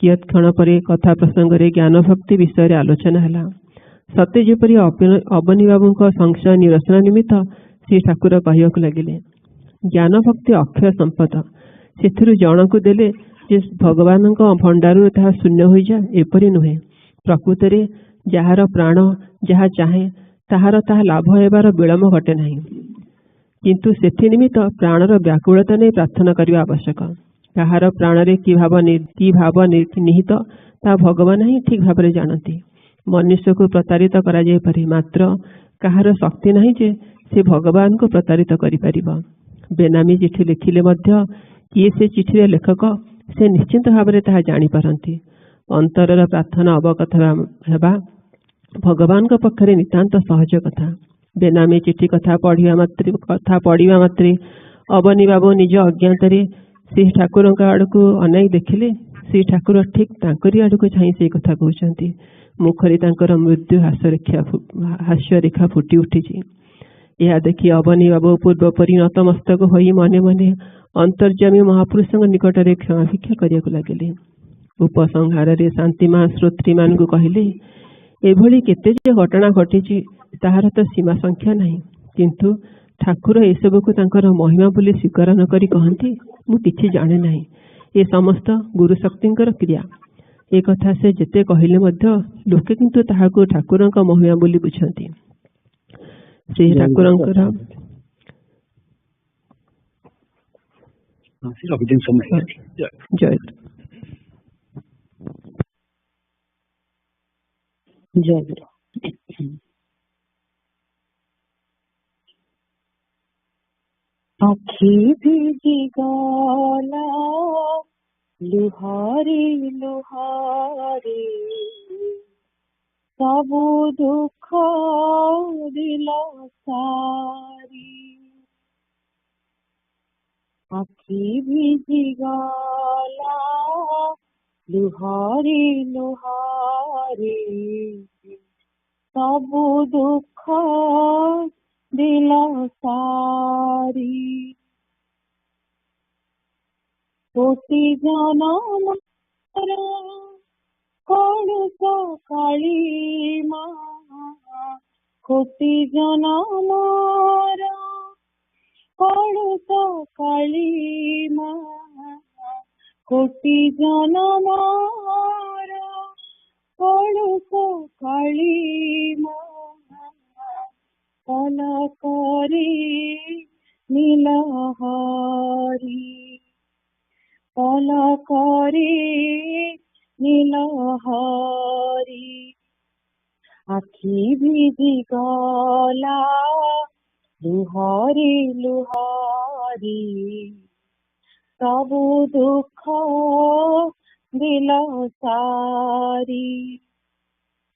କିୟତ୍କ୍ଷଣ ପରେ କଥା ପ୍ରସଙ୍ଗରେ ଜ୍ଞାନ ଭକ୍ତି ବିଷୟରେ ଆଲୋଚନା ହେଲା। ସତେ ଯେପରି ଅବନୀ ବାବୁଙ୍କ ସଂଶୟ ନିରସନ ନିମିତ୍ତ ଶ୍ରୀ ଠାକୁର କହିବାକୁ ଲାଗିଲେ, ଜ୍ଞାନ ଭକ୍ତି ଅକ୍ଷୟ ସମ୍ପଦ। ସେଥିରୁ ଜଣକୁ ଦେଲେ ଯେ ଭଗବାନଙ୍କ ଭଣ୍ଡାରରୁ ତାହା ଶୂନ୍ୟ ହୋଇଯାଏ, ଏପରି ନୁହେଁ। ପ୍ରକୃତରେ ଯାହାର ପ୍ରାଣ ଯାହା ଚାହେଁ ତାହାର ତାହା ଲାଭ ହେବାର ବିଳମ୍ବ ଘଟେ ନାହିଁ। କିନ୍ତୁ ସେଥି ନିମିତ୍ତ ପ୍ରାଣର ବ୍ୟାକୁଳତା ନେଇ ପ୍ରାର୍ଥନା କରିବା ଆବଶ୍ୟକ। କାହାର ପ୍ରାଣରେ କି ଭାବ ନିହିତ ତାହା ଭଗବାନ ହିଁ ଠିକ୍ ଭାବରେ ଜାଣନ୍ତି। ମନୁଷ୍ୟକୁ ପ୍ରତାରିତ କରାଯାଇପାରେ, ମାତ୍ର କାହାର ଶକ୍ତି ନାହିଁ ଯେ ସେ ଭଗବାନଙ୍କୁ ପ୍ରତାରିତ କରିପାରିବ। ବେନାମୀ ଚିଠି ଲେଖିଲେ ମଧ୍ୟ କିଏ ସେ ଚିଠିର ଲେଖକ ସେ ନିଶ୍ଚିନ୍ତ ଭାବରେ ତାହା ଜାଣିପାରନ୍ତି। ଅନ୍ତରର ପ୍ରାର୍ଥନା ଅବଗତ ହେବା ଭଗବାନଙ୍କ ପକ୍ଷରେ ନିତାନ୍ତ ସହଜ କଥା। ବେନାମୀ ଚିଠି କଥା ପଢ଼ିବା ମାତ୍ରେ ଅବନୀ ବାବୁ ନିଜ ଅଜ୍ଞାତରେ ଶ୍ରୀ ଠାକୁରଙ୍କ ଆଡ଼କୁ ଅନାଇ ଦେଖିଲେ ଶ୍ରୀ ଠାକୁର ଠିକ୍ ତାଙ୍କରି ଆଡ଼କୁ ଚାହିଁ ସେଇ କଥା କହୁଛନ୍ତି। ମୁଖରେ ତାଙ୍କର ମୃଦୁ ହାସ୍ୟରେଖା ଫୁଟି ଉଠିଛି। ଏହା ଦେଖି ଅବନୀ ବାବୁ ପୂର୍ବପରି ନତମସ୍ତକ ହୋଇ ମନେ ମନେ ଅନ୍ତର୍ଯାମୀ ମହାପୁରୁଷଙ୍କ ନିକଟରେ କ୍ଷମା ଭିକ୍ଷା କରିବାକୁ ଲାଗିଲେ। ଉପସଂହାରରେ ଶାନ୍ତିମା ଶ୍ରୋତ୍ରୀମାନଙ୍କୁ କହିଲେ, एभली केते जे घटना घटी ताहार तो सीमा संख्या नहीं, किंतु ठाकुर एसबू तांकर महिमा बोली स्वीकार न करी कहती मु किछि जाने नहीं, ये समस्त गुरु शक्तिंकर क्रिया। एक कथा से जेते कहले मध्य लोके किंतु ताहाको ठाकुरंक महिमा बोली बुझंती। श्री ठाकुरंकर जय जयगुरु। आखि भिजी गला लुहारी लुहारी, सबु दुख दिल सारी। आखि भिजी गला लुहारी लुहारी, सबु दुख दिल सारी। कोटि जनम कणुष काली माँ, कोटि जनम कणुष काली माँ, कोटि जनम कणुष काली माँ। पलकरे नीलहरी, पलकरे नीलहरी। आखि भिजी गला लुहारी लुहारी, सबु दुख दिल सारी।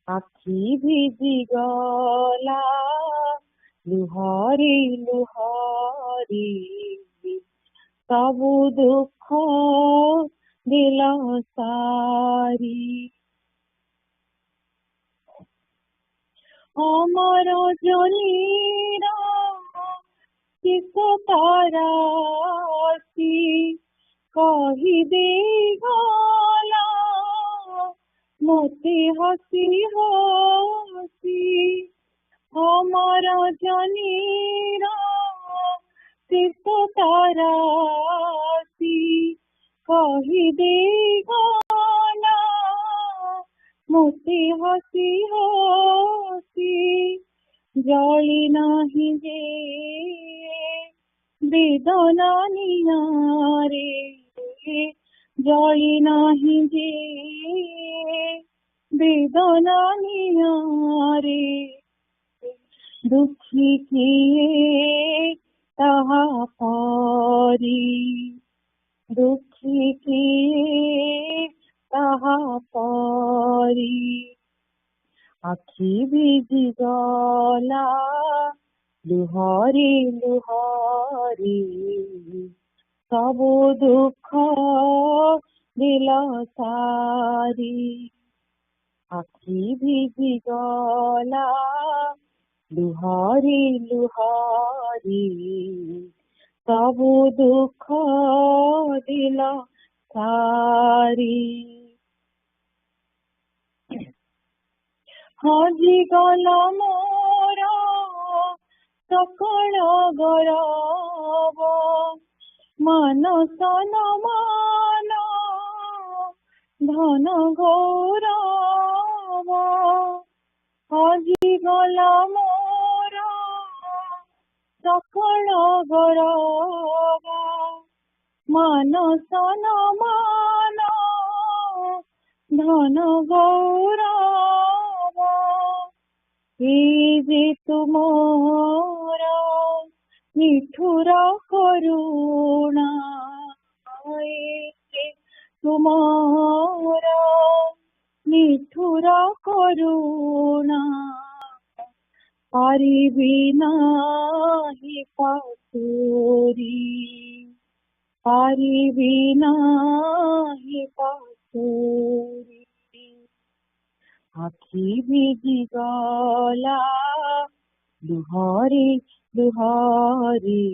आखि भिजी गला लुहारी लुहारी, सबु दुख दिल सारी। अमर जनीरा किस तारासी, कही दे गला मोते हसी हसी। अमर जनीरा किस तारासी, कही दे गला मोते हसी हसी। जली नहीं जे बेदना नियारे, जली नहीं जे बेदना नियारे। दुखी किए ताहा पारी, दुखी किए ताहा पारी। आखि भिजी गला लुहारी लुहारी, सबु दुख दिल सारी। आखि भिजी गला लुहारी लुहारी, सबु दुख दिल सारी। हजी गला मोरा सकल गौरव, मानस न मान धन गौरव। हजी गला मोरा सकल गौरव, मानस न मान धन गौरव। जे तुमरा निठुर करुणा, तुमरा निठुर करुणा। पारिबी नाही पासुरी, पारिबी नाही पासुरी। आखि भिजी गला लुहारी लुहारी,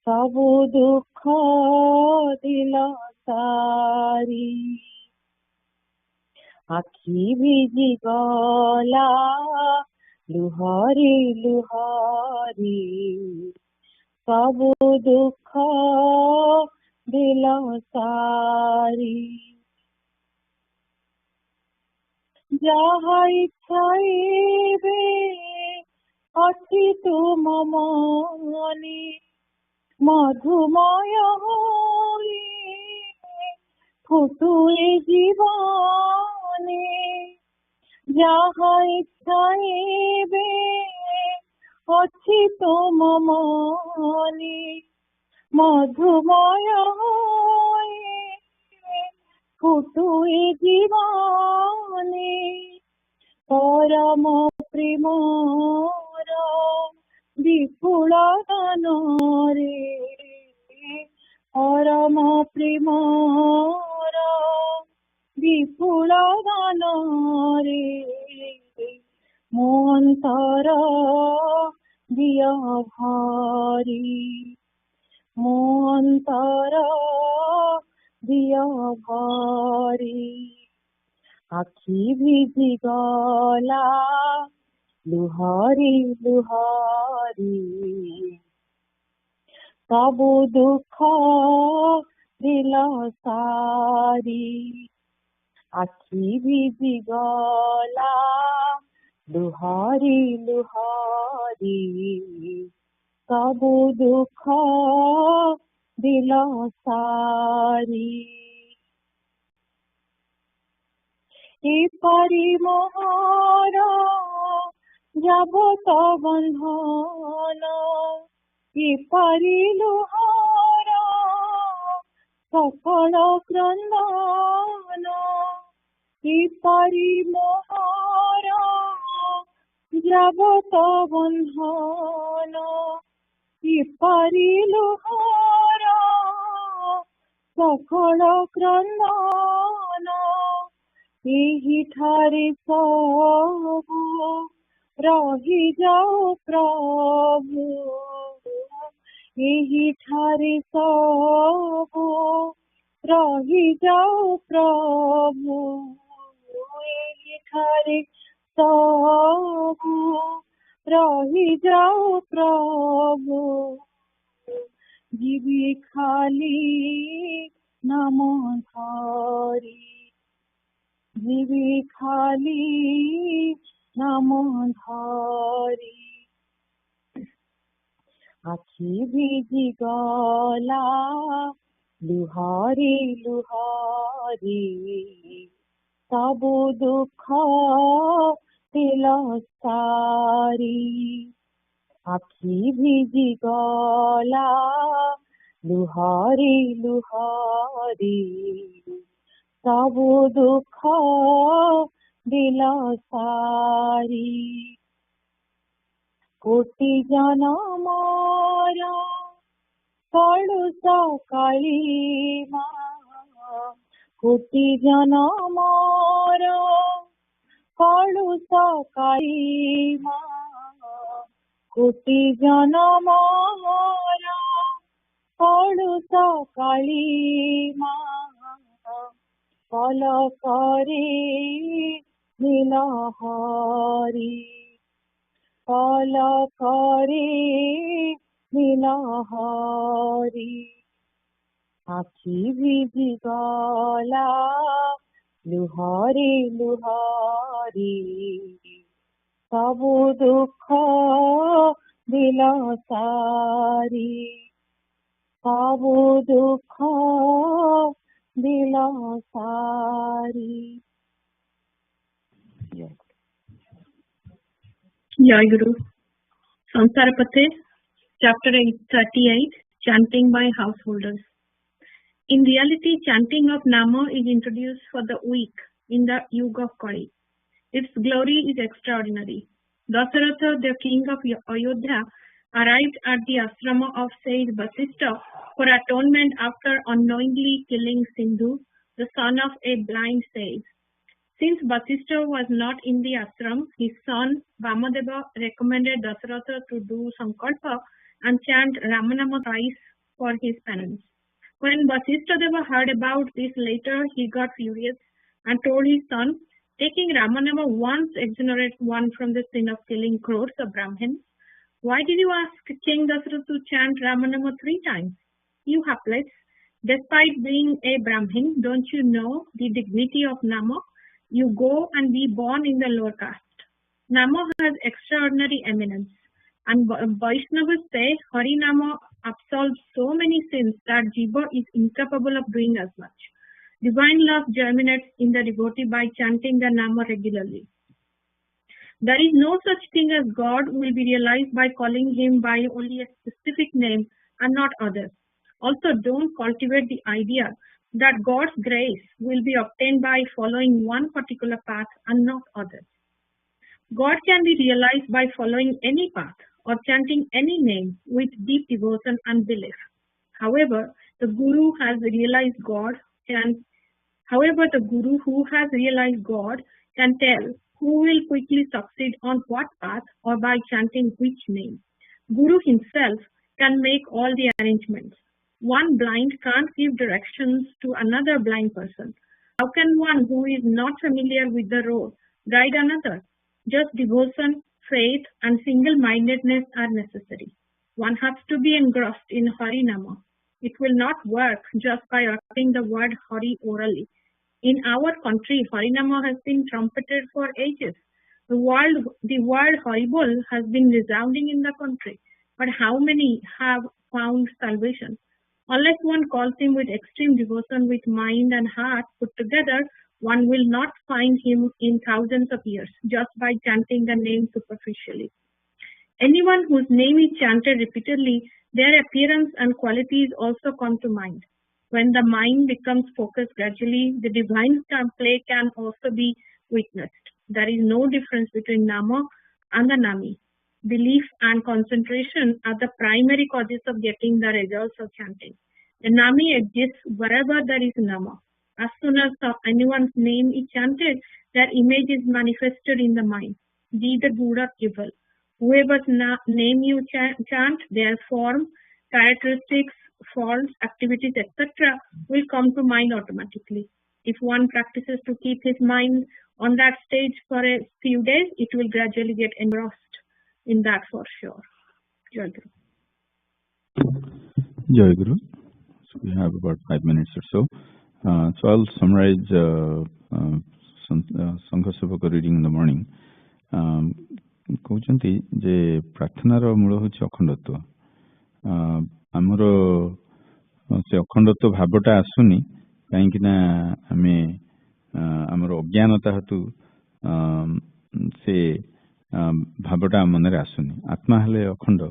सबु दुख दिल सारी। ଆଖି ଭିଜି ଗଲା ଲୁହରେ ଲୁହରେ ସବୁ ଦୁଃଖ ଦିଲ ସାରି ଯାହା ଇଚ୍ଛା ଏବେ ଅଛି ତୁମ ମନେ ମଧୁମୟ ହୋଇ ଫୁଟୁଏ ଜୀବନେ ଯାହା ଇଚ୍ଛା ଏବେ ଅଛି ତୁମ ମନେ ମଧୁମୟ ହୋଇ ଫୁଟୁଏ ଜୀବନେ ପରମ ପ୍ରେମର ବିପୁଳ ଦାନରେ ପରମ ପ୍ରେମର ବିପୁଳ ଦାନରେ ମୋ ଅନ୍ତର ଦିଅ ଭରି ମୋ ଅନ୍ତର ଦିଅ ଭରି ଆଖି ଭିଜି ଗଲା ଲୁହରେ ଲୁହରେ ସବୁ ଦୁଃଖ ଦିଲ ସାରି ଆଖି ଭିଜି ଗଲା ଲୁହରେ ଲୁହରେ ସବୁ ଦୁଃଖ ଦିଲ ସାରି ଏପରି ମୋହର ଯାବତ ବନ୍ଧନ ଏପରି ଲୁହର ସକଳ କ୍ରନ୍ଦନ ଏପରି ମୋହର ଯାବତ ବନ୍ଧନ ଏପରି ଲୁହର ସକଳ କ୍ରନ୍ଦନ ଏହିଠାରେ ସବୁ ରହିଯାଉ ପ୍ରଭୁ ଏହିଠାରେ ସବୁ ରହିଯାଉ ପ୍ରଭୁ ଏହିଠାରେ ସବୁ ରହିଯାଉ ପ୍ରଭୁ ଯିବି ଖାଲି ନାମ ଧରି ଯିବି ଖାଲି ନାମ ଧରି ଆଖି ଭିଜି ଗଲା ଲୁହରେ ଲୁହରେ ସବୁ ଦୁଃଖ ଦିଲ ସାରି ଆଖି ଭିଜି ଗଲା ଲୁହରେ ଲୁହରେ ସବୁ ଦୁଃଖ ଦିଲ ସାରି କୋଟି ଜନମର କଳୁଷ କାଳୀ ମା କୋଟି ଜନମର କଳୁଷ କାଳୀ ମା କୋଟି ଜନମର କଳୁଷ କାଳୀ ମା ପଲକରେ ନୀଳ ହରି ପଲକରେ ନୀଳ ହରି ଆଖି ଭିଜି ଗଲା ଲୁହରେ ଲୁହରେ ସବୁ ଦୁଃଖ ଦିଲ ସାରି ସବୁ ଦୁଃଖ ଦିଲ ସାରି Jayaguru. Samsara Pathe, Chapter 38, Chanting by Householders. In reality, chanting of Nama is introduced for the weak in the Yuga of Kali. Its glory is extraordinary. Dasaratha, the king of Ayodhya, arrived at the ashrama of sage Vasishtha for atonement after unknowingly killing Sindhu, the son of a blind sage. Since Vasishtha was not in the ashram, his son Vamadeva recommended Dasaratha to do sankalpa and chant Ramanama thrice for his penance. When Vasishtha Deva heard about this later, he got furious and told his son, Taking Ramanama once exonerates one from the sin of killing crores of Brahmins. Why did you ask King Dasratha to chant Ramanama 3 times? You hapless, despite being a Brahmin, don't you know the dignity of Nama? You go and be born in the lower caste. Nama has extraordinary eminence. And Vaishnavas say Harinama absolves so many sins that Jiva is incapable of doing as much. Divine love germinates in the devotee by chanting the Nama regularly. There is no such thing as God will be realized by calling him by only a specific name and not others. Also, don't cultivate the idea that God's grace will be obtained by following one particular path and not others. God can be realized by following any path or chanting any name with deep devotion and belief. However, the Guru who has realized God can tell who will quickly succeed on what path or by chanting which name. Guru himself can make all the arrangements. One blind can't give directions to another blind person. How can one who is not familiar with the road guide another? Just devotion, faith, and single-mindedness are necessary. One has to be engrossed in Harinama. It will not work just by uttering the word Hari orally. In our country, Harinama has been trumpeted for ages. The word Haribol has been resounding in the country. But how many have found salvation? Unless one calls him with extreme devotion with mind and heart put together, one will not find him in thousands of years just by chanting the name superficially. Anyone whose name is chanted repeatedly, their appearance and qualities also come to mind. When the mind becomes focused gradually, the divine play can also be witnessed. There is no difference between Nama and the Nami. Belief and concentration are the primary causes of getting the results of chanting. The Nami exists wherever there is Nama. As soon as anyone's name is chanted, their image is manifested in the mind, be the good or evil. Whoever's name you chant, their form, characteristics, faults, activities, etc. will come to mind automatically. If one practices to keep his mind on that stage for a few days, it will gradually get engrossed in that for sure. Jayaguru. Jayaguru. So we have about 5 minutes or so. So I'll summarize Sangha Sevaka reading in the morning. କହୁଛନ୍ତି ଯେ ପ୍ରାର୍ଥନାର ମୂଳ ହେଉଛି ଅଖଣ୍ଡତ୍ୱ। ଆମର ସେ ଅଖଣ୍ଡତ୍ୱ ଭାବଟା ଆସୁନି କାହିଁକି ନା ଆମେ ଆମର ଅଜ୍ଞାନତା ହେତୁ ସେ ଭାବଟା ଆମ ମନରେ ଆସୁନି। ଆତ୍ମା ହେଲେ ଅଖଣ୍ଡ,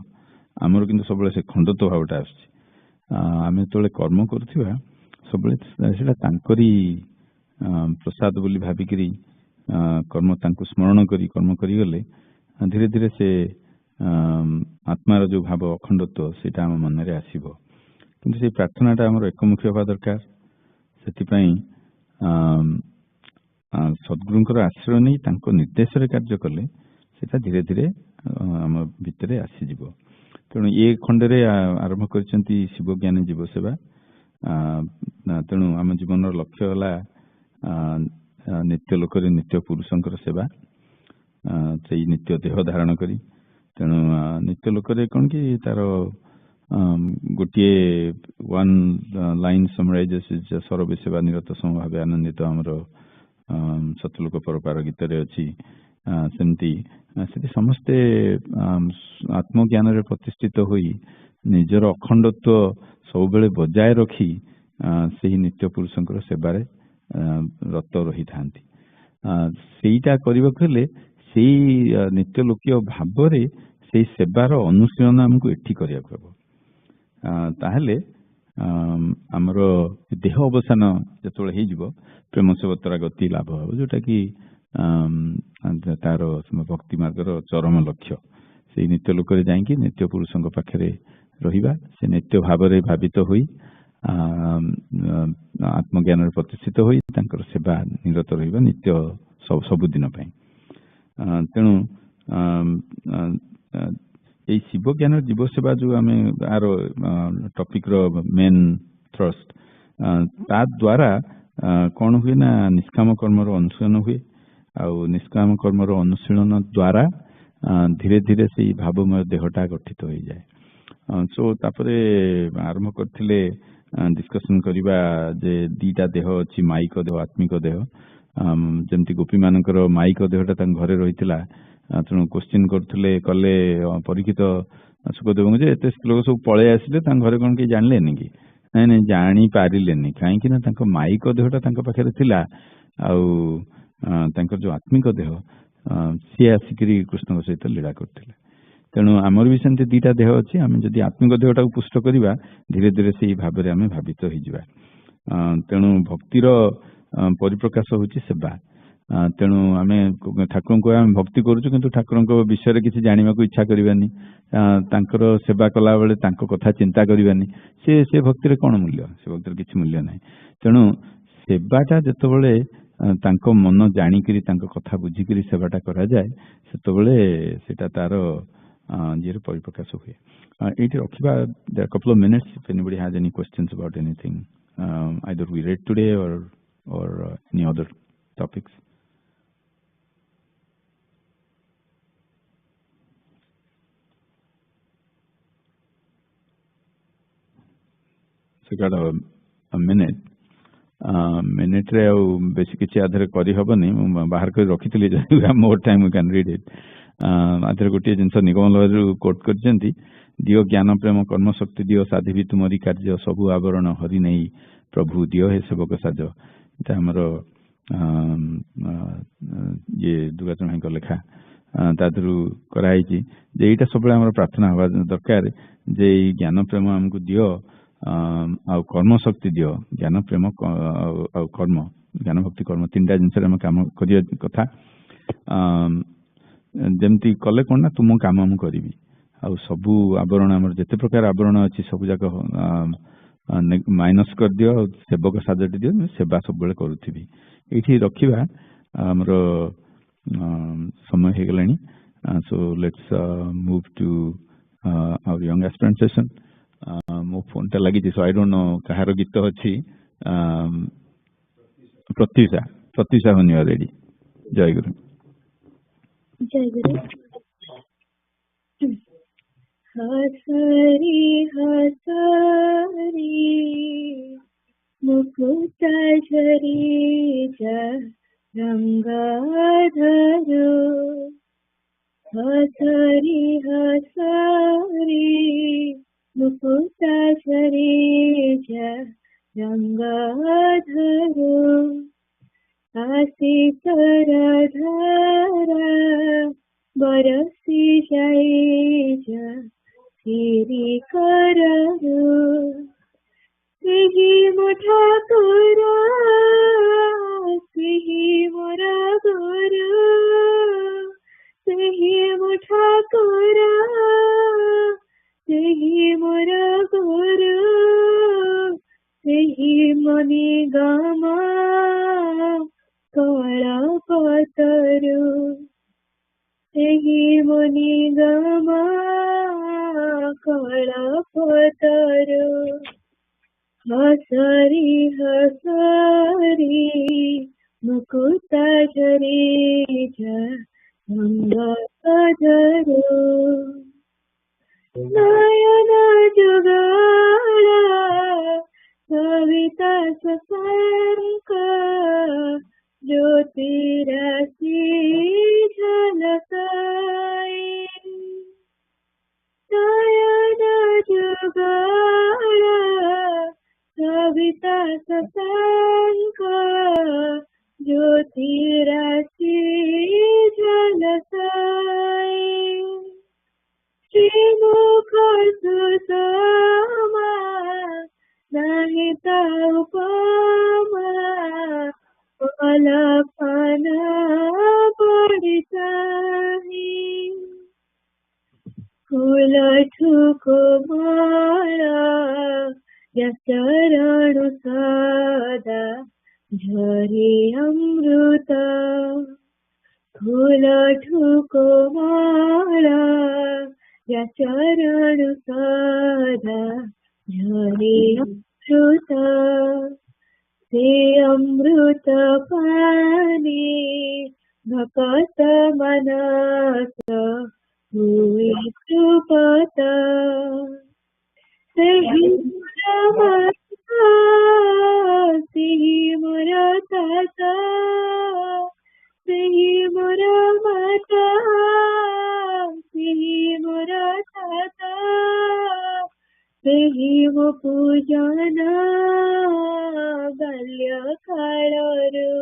ଆମର କିନ୍ତୁ ସବୁବେଳେ ସେ ଖଣ୍ଡତ୍ୱ ଭାବଟା ଆସୁଛି। ଆମେ ଯେତେବେଳେ କର୍ମ କରୁଥିବା ସବୁବେଳେ ସେଟା ତାଙ୍କରି ପ୍ରସାଦ ବୋଲି ଭାବିକିରି କର୍ମ ତାଙ୍କୁ ସ୍ମରଣ କରି କର୍ମ କରିଗଲେ ଧୀରେ ଧୀରେ ସେ ଆତ୍ମାର ଯୋଉ ଭାବ ଅଖଣ୍ଡତ୍ୱ ସେଇଟା ଆମ ମନରେ ଆସିବ। କିନ୍ତୁ ସେଇ ପ୍ରାର୍ଥନାଟା ଆମର ଏକମୁଖୀ ହେବା ଦରକାର। ସେଥିପାଇଁ ସଦ୍ଗୁରୁଙ୍କର ଆଶ୍ରୟ ନେଇ ତାଙ୍କ ନିର୍ଦ୍ଦେଶରେ କାର୍ଯ୍ୟ କଲେ ସେଟା ଧୀରେ ଧୀରେ ଆମ ଭିତରେ ଆସିଯିବ। ତେଣୁ ଏ ଖଣ୍ଡରେ ଆରମ୍ଭ କରିଛନ୍ତି ଶିବଜ୍ଞାନୀ ଜୀବ ସେବା। ତେଣୁ ଆମ ଜୀବନର ଲକ୍ଷ୍ୟ ହେଲା ନିତ୍ୟ ଲୋକରେ ନିତ୍ୟ ପୁରୁଷଙ୍କର ସେବା, ସେଇ ନିତ୍ୟ ଦେହ ଧାରଣ କରି। ତେଣୁ ନିତ୍ୟ ଲୋକରେ କ'ଣ କି ତାର ଗୋଟିଏ ୱାନ୍ ଲାଇନ୍ ସମରାଇଜେସ୍ ସରବେ ସେବା ନିରତ ସମଭାବେ ଆନନ୍ଦିତ ଆମର ସତଲୋକ ପରପାର ଗୀତରେ ଅଛି। ସେମିତି ସେଠି ସମସ୍ତେ ଆତ୍ମଜ୍ଞାନରେ ପ୍ରତିଷ୍ଠିତ ହୋଇ ନିଜର ଅଖଣ୍ଡତ୍ୱ ସବୁବେଳେ ବଜାୟ ରଖି ସେହି ନିତ୍ୟ ପୁରୁଷଙ୍କର ସେବାରେ ରତ ରହିଥାନ୍ତି। ସେଇଟା କରିବାକୁ ହେଲେ ସେଇ ନିତ୍ୟ ଲୋକୀୟ ଭାବରେ ସେଇ ସେବାର ଅନୁଶୀଳନ ଆମକୁ ଏଠି କରିବାକୁ ହେବ। ତାହେଲେ ଆମର ଦେହ ଅବସାନ ଯେତେବେଳେ ହେଇଯିବ ପ୍ରେମ ସେବତରା ଗତି ଲାଭ ହେବ, ଯୋଉଟା କି ତାର ଭକ୍ତି ମାର୍ଗର ଚରମ ଲକ୍ଷ୍ୟ। ସେଇ ନିତ୍ୟ ଲୋକରେ ଯାଇକି ନିତ୍ୟ ପୁରୁଷଙ୍କ ପାଖରେ ରହିବା, ସେ ନିତ୍ୟ ଭାବରେ ଭାବିତ ହୋଇ ଆତ୍ମଜ୍ଞାନରେ ପ୍ରତିଷ୍ଠିତ ହୋଇ ତାଙ୍କର ସେବା ନିରତ ରହିବା ନିତ୍ୟ ସବୁଦିନ ପାଇଁ। ତେଣୁ ଏଇ ଶିବଜ୍ଞାନ ଜୀବ ସେବା ଯୋଉ ଆମେ ଆର ଟପିକର ମେନ୍ ଥ୍ରଷ୍ଟ, ତା ଦ୍ୱାରା କ'ଣ ହୁଏ ନା ନିଷ୍କାମ କର୍ମର ଅନୁଶୀଳନ ହୁଏ। ଆଉ ନିଷ୍କାମ कर्मर अनुशीलन द्वारा धीरे धीरे से भावमय देहटा गठित हो जाए। सो तापरे आरंभ करथिले डिस्कशन करबा जे दीटा देह अछि माइक देह आत्मिक देह जेमती गोपी मानकर माइक देहटा तांग घरे रहितला तेणु क्वेश्चन करथिले कले परीक्षित सुखदेव जे एते लोक सब पळे आसिले तांग घरे कोन कि जानलेनी कि नहीं नहीं जानी पारिलेनी काहेकि ना तांको माइक देहटा तांको पाखरे थिला आउ तांकर जो आत्मिक देह सी आसिकरी कृष्ण सहित लीला करथिले। तेणु आमर भी सेमती दीटा देह अच्छी आम जदि आत्मिक देहटा पुष्ट करवा धीरे धीरे से भाव में आम भावित हो। तेणु भक्तिर परिप्रकाश हूँ सेवा। तेणु आम ठाकुर को आम भक्ति करुचु किंतु ठाकुर विषय किसी जानवा को इच्छा करवानी तांकर सेवा कला बेले तांको कथा चिंता करवानी से भक्ति कौन मूल्य से भक्तिर किसी मूल्य ना। तेणु सेवाटा जितेबाला तांको मन जाणिकी कथा बुझिकी सेवाटा करा जाए से तार ये परिप्रकाश हुए ये रखा। there are a couple of minutes if anybody has any questions about anything either we read today or any other topics. So got a minute minute रे बेसी किसी आधार करी हबनी बाहर कर रखी थी more time we can read it. आधर गोटे जिनस निगम लहरी coat कर दियो ज्ञान प्रेम कर्म शक्ति दियो साधि भी तुमरी कार्य सबु आवरण हरि नहीं प्रभु दियो हे सेवक साज आमर ये दुर्गाचरण भाई लेखा तादर कराई यहाँ सब प्रार्थना हवा दरकार जे ज्ञान प्रेम आमको दियो आ कर्म शक्ति दियो ज्ञान प्रेम आ कर्म ज्ञान भक्ति कर्म तीनटा जिन काम कर कथा जमती कले कौन ना तुम काम मु करी आउ सबू आवरण आमर जिते प्रकार आवरण अच्छी सब जाक माइनस कर दियो सेवक साजटी दियो सेवा सब बेले करूथी ये रखा आमर समय हो गलानी। So let's move to our young aspirant session. मो फोन टा लगी सो आई डोंट नो कहार गीत अच्छी प्रत्युषा प्रत्युषा होनी ऑलरेडी। जय गुरु। जयगुरु। हसरी हसरी मुकुट झरी रंगाधरो हसरी हसरी मुकुट झरी रंगाधरो आशीष राधारा बरसी जाए सिरी करो सिही मोठा करो सिही मोरा गुरु सिही मोठा करो सिही मोरा गुरु सिही मनी गामा कला पतरु सेही मुनि गमा कला पतरु हसरी हसरी मुकुट झरी गंगा धरो नयन जुगाड़ा सविता सशंक ज्योतिराशि झलकाए नयन जुगाड़ा सविता शशांक ज्योतिराशि झलकाए श्रीमुख सुषमा नहीं उपमा अलपना पड़ताही फूल ठुको माला या चरण सदा झरे अमृत फूल ठुको माला या चरण सदा झरे अमृत से अमृत पानी भकत मनस हुई सुपत सेहि मोर ताता सेहि मोर माता सेहि मोर ताता सेहि मो पूजन बाल्य काळरू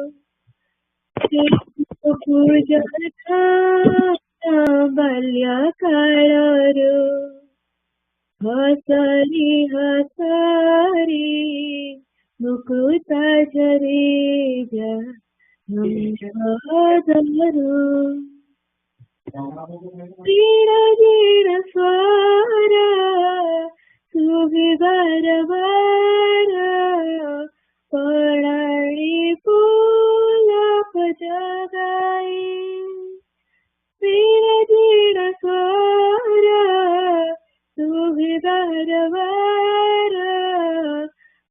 पूजन बाल्य काळरू हसरी हसरी मुकुता झरी धरू जीण जीण स्वर सुविवार वार पळाळी पुलक जगाई जीण जीण स्वर सुविवार वार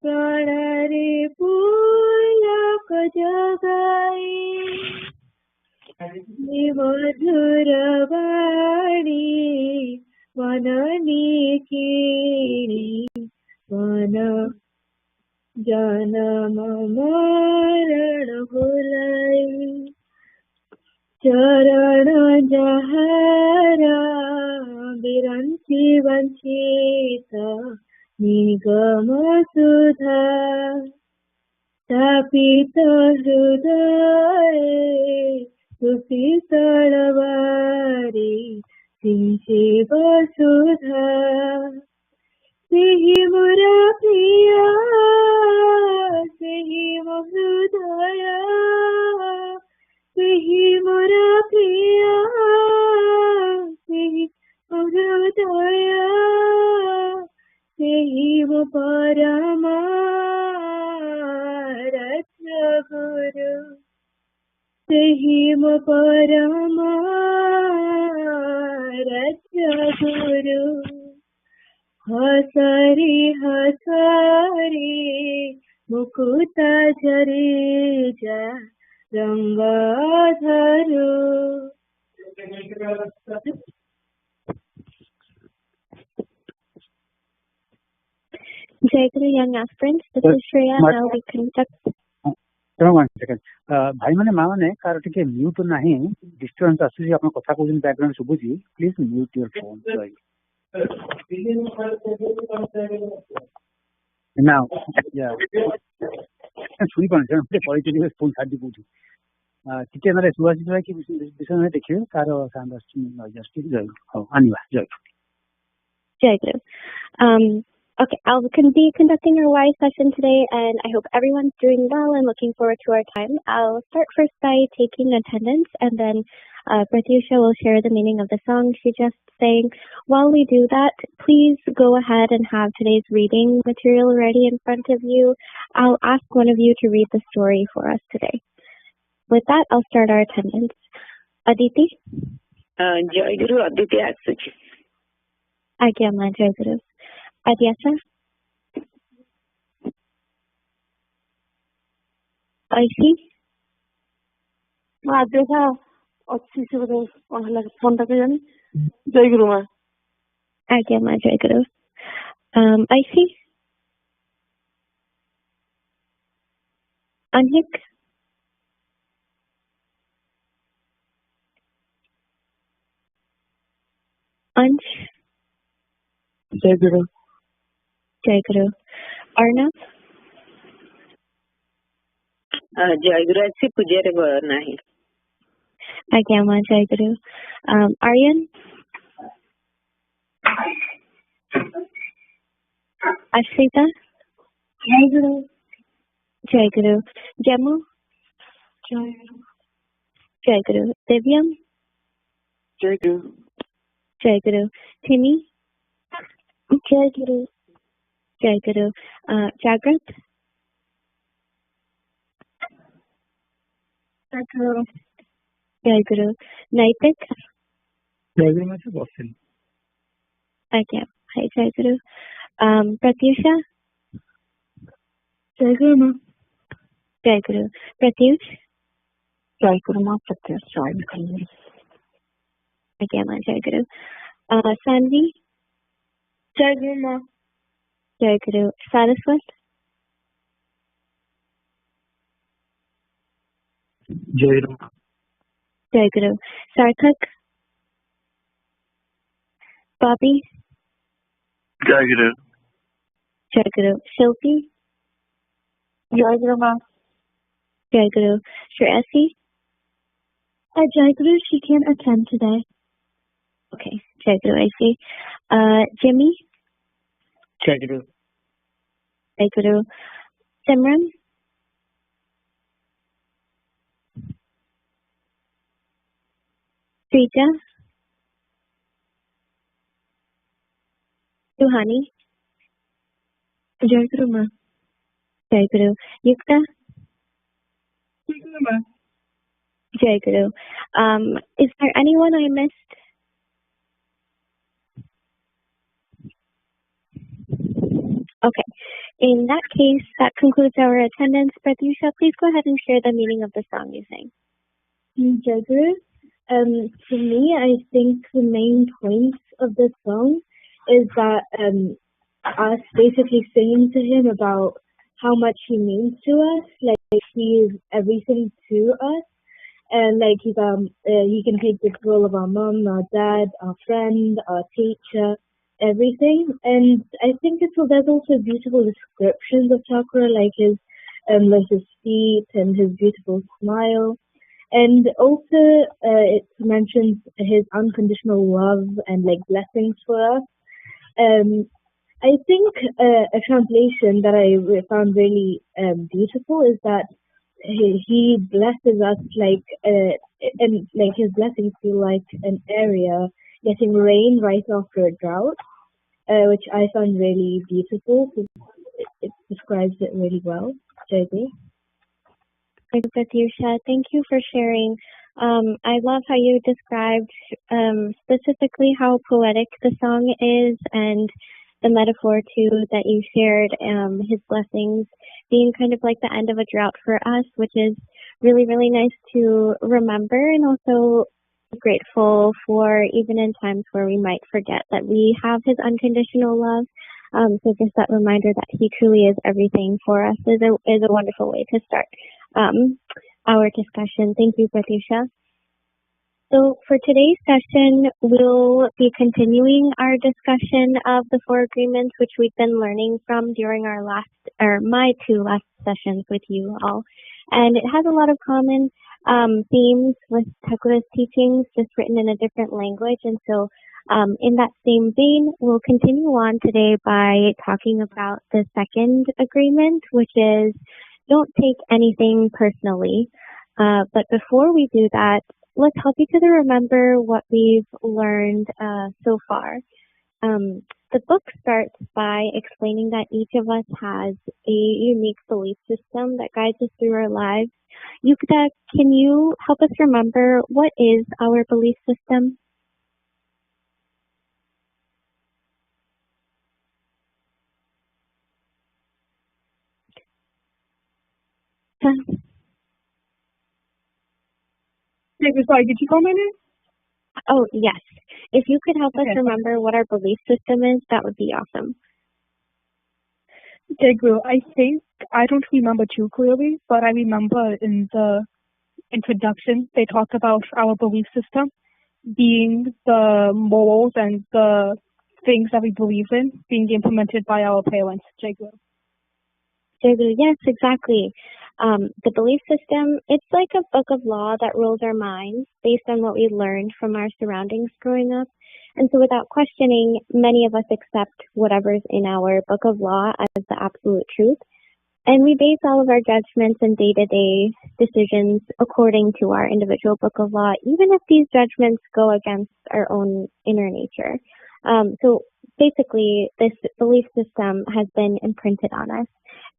पळाळी पुलक जगाई मधुर वाणी मननी किणी मन जनम मरण भुलाई चरण जहारा विरंची वंचित निगम सुधा तापित हृदय सुशीतल वारी सिंची वसुधा सेहि मोर प्रिया सेहि मो हृदय सेहि मोर प्रिया सेहि मो हृदय सेहि मो परमाराध्य गुरु सेहि मो परमाराध्य गुरु हसरी हसरी मुकुता झरी जा रंग धरू Jayaguru young aspirants, this is Shreya. Now we conduct. भाई मैंने माँ मैंने कार टिके म्यूट नाही डिस्टर्बेंस आसुची आपण कथा कहउछन बैकग्राउंड सुबुची please mute your phone now या सुनी पण छन ते पळी चली फोन साडी पुठी टिके मारे सुवासी भाई की विषय में देखियो कार सांदास जस्ट जय हो अनिवा जय Jayaguru. Okay, I'll be conducting our Y session today, and I hope everyone's doing well and looking forward to our time. I'll start first by taking attendance, and then Pratyusha will share the meaning of the song she just sang. While we do that, please go ahead and have today's reading material ready in front of you. I'll ask one of you to read the story for us today. With that, I'll start our attendance. Aditi? Jayaguru Aditi Asuchi. Agyama Jayaguru. Adyasa? Aisi? Adyasa अच्छी से बताओ पहला phone तक जानी जयगुरु माँ Agyama Jayaguru. Aisi? Anyik? Ansh? जयगुरु Jayaguru. Arnav? Jayaguru अच्छी पूजा रे नाही Agyama Jayaguru. Aryan? Ashrita? जयगुरु Jayaguru. Jamu? Jayaguru. Divyam? जयगुरु Jayaguru. Timmy? जयगुरु Jayaguru. Jagrat? जयगुरु Jayaguru. Naitik? जयगुरु में से Bassein Okay. Hi, Jayaguru. Pratyusha? जयगुरु Jayaguru. Pratyush? Jayaguru Ma Pratyas join करिए. Again, Jayaguru. Sanvi, Jayaguru Ma. Jayaguru. Saraswat, Jayaguru. Jayaguru. Sarthak, Bobby, Jayaguru. Jayaguru. Shilpi, Jayaguru Ma. Jayaguru. Shreyasi. Jayaguru, she can't attend today. Okay, Jayaguru, I see. Jimmy, Jayaguru. Jayaguru. Simran, Srija, Suhani, Jayaguru Ma. Jayaguru. Yukta, Jayaguru Ma. Jayaguru. Is there anyone I missed? Okay. In that case, that concludes our attendance. Pratyusha, please go ahead and share the meaning of the song you sang. Jayaguru, for me, I think the main points of the song is that us basically singing to him about how much he means to us, like he is everything to us, and like he can take the role of our mom, our dad, our friend, our teacher, everything. And I think there's also beautiful descriptions of Thakura, like his feet and his beautiful smile. And also, it mentions his unconditional love and like blessings for us. I think a translation that I found really beautiful is that he blesses us and like his blessings feel like an area getting rain right after a drought, which I found really beautiful. It describes it really well. Jayaguru. Pratyusha, thank you for sharing. I love how you described specifically how poetic the song is, and the metaphor too that you shared, his blessings being kind of like the end of a drought for us, which is really, really nice to remember, and also grateful for even in times where we might forget that we have his unconditional love. So just that reminder that he truly is everything for us is a wonderful way to start our discussion. Thank you, Pratyusha. So for today's session, we'll be continuing our discussion of the four agreements, which we've been learning from during my two last sessions with you all. And it has a lot of common themes with Thakura's teachings, just written in a different language. And so in that same vein, we'll continue on today by talking about the second agreement, which is don't take anything personally. But before we do that, let's help each other remember what we've learned so far. The book starts by explaining that each of us has a unique belief system that guides us through our lives. Yukta, can you help us remember what is our belief system? Sorry, did you call my name? Oh, yes. If you could help us remember what our belief system is, that would be awesome. Jayaguru, I think I don't remember too clearly, but I remember in the introduction they talk about our belief system being the morals and the things that we believe in being implemented by our parents. Jayaguru. Jayaguru, yes, exactly. The belief system, it's like a book of law that rules our minds based on what we learned from our surroundings growing up. And so without questioning, many of us accept whatever's in our book of law as the absolute truth. And we base all of our judgments and day-to-day decisions according to our individual book of law, even if these judgments go against our own inner nature. So basically, this belief system has been imprinted on us.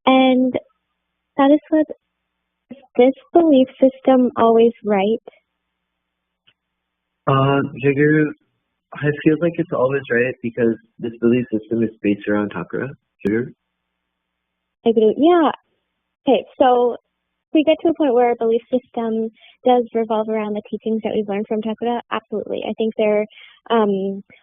And that is what this belief system always right? Jayaguru, I feel like it's always right because this belief system is based around Thakura. Jayaguru? Yeah. Okay, so we get to a point where our belief system does revolve around the teachings that we've learned from Thakura, absolutely. I think they're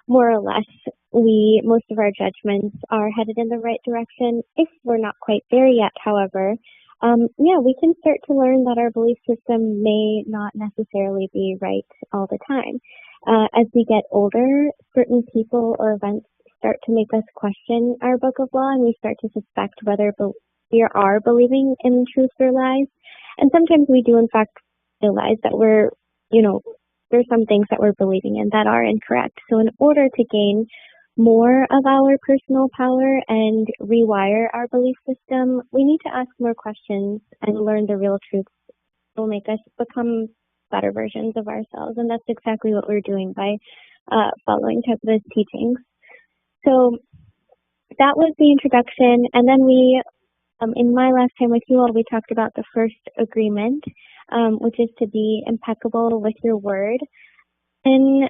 more or less, most of our judgments are headed in the right direction. If we're not quite there yet, however, we can start to learn that our belief system may not necessarily be right all the time. As we get older, certain people or events start to make us question our book of law, and we start to suspect whether we are believing in truth or lies. And sometimes we do, in fact, realize that there's some things that we're believing in that are incorrect. So in order to gain more of our personal power and rewire our belief system, we need to ask more questions and learn the real truth that will make us become better versions of ourselves. And that's exactly what we're doing by following Thakura's teachings. So that was the introduction. And then we, in my last time with you all, we talked about the first agreement, which is to be impeccable with your word. And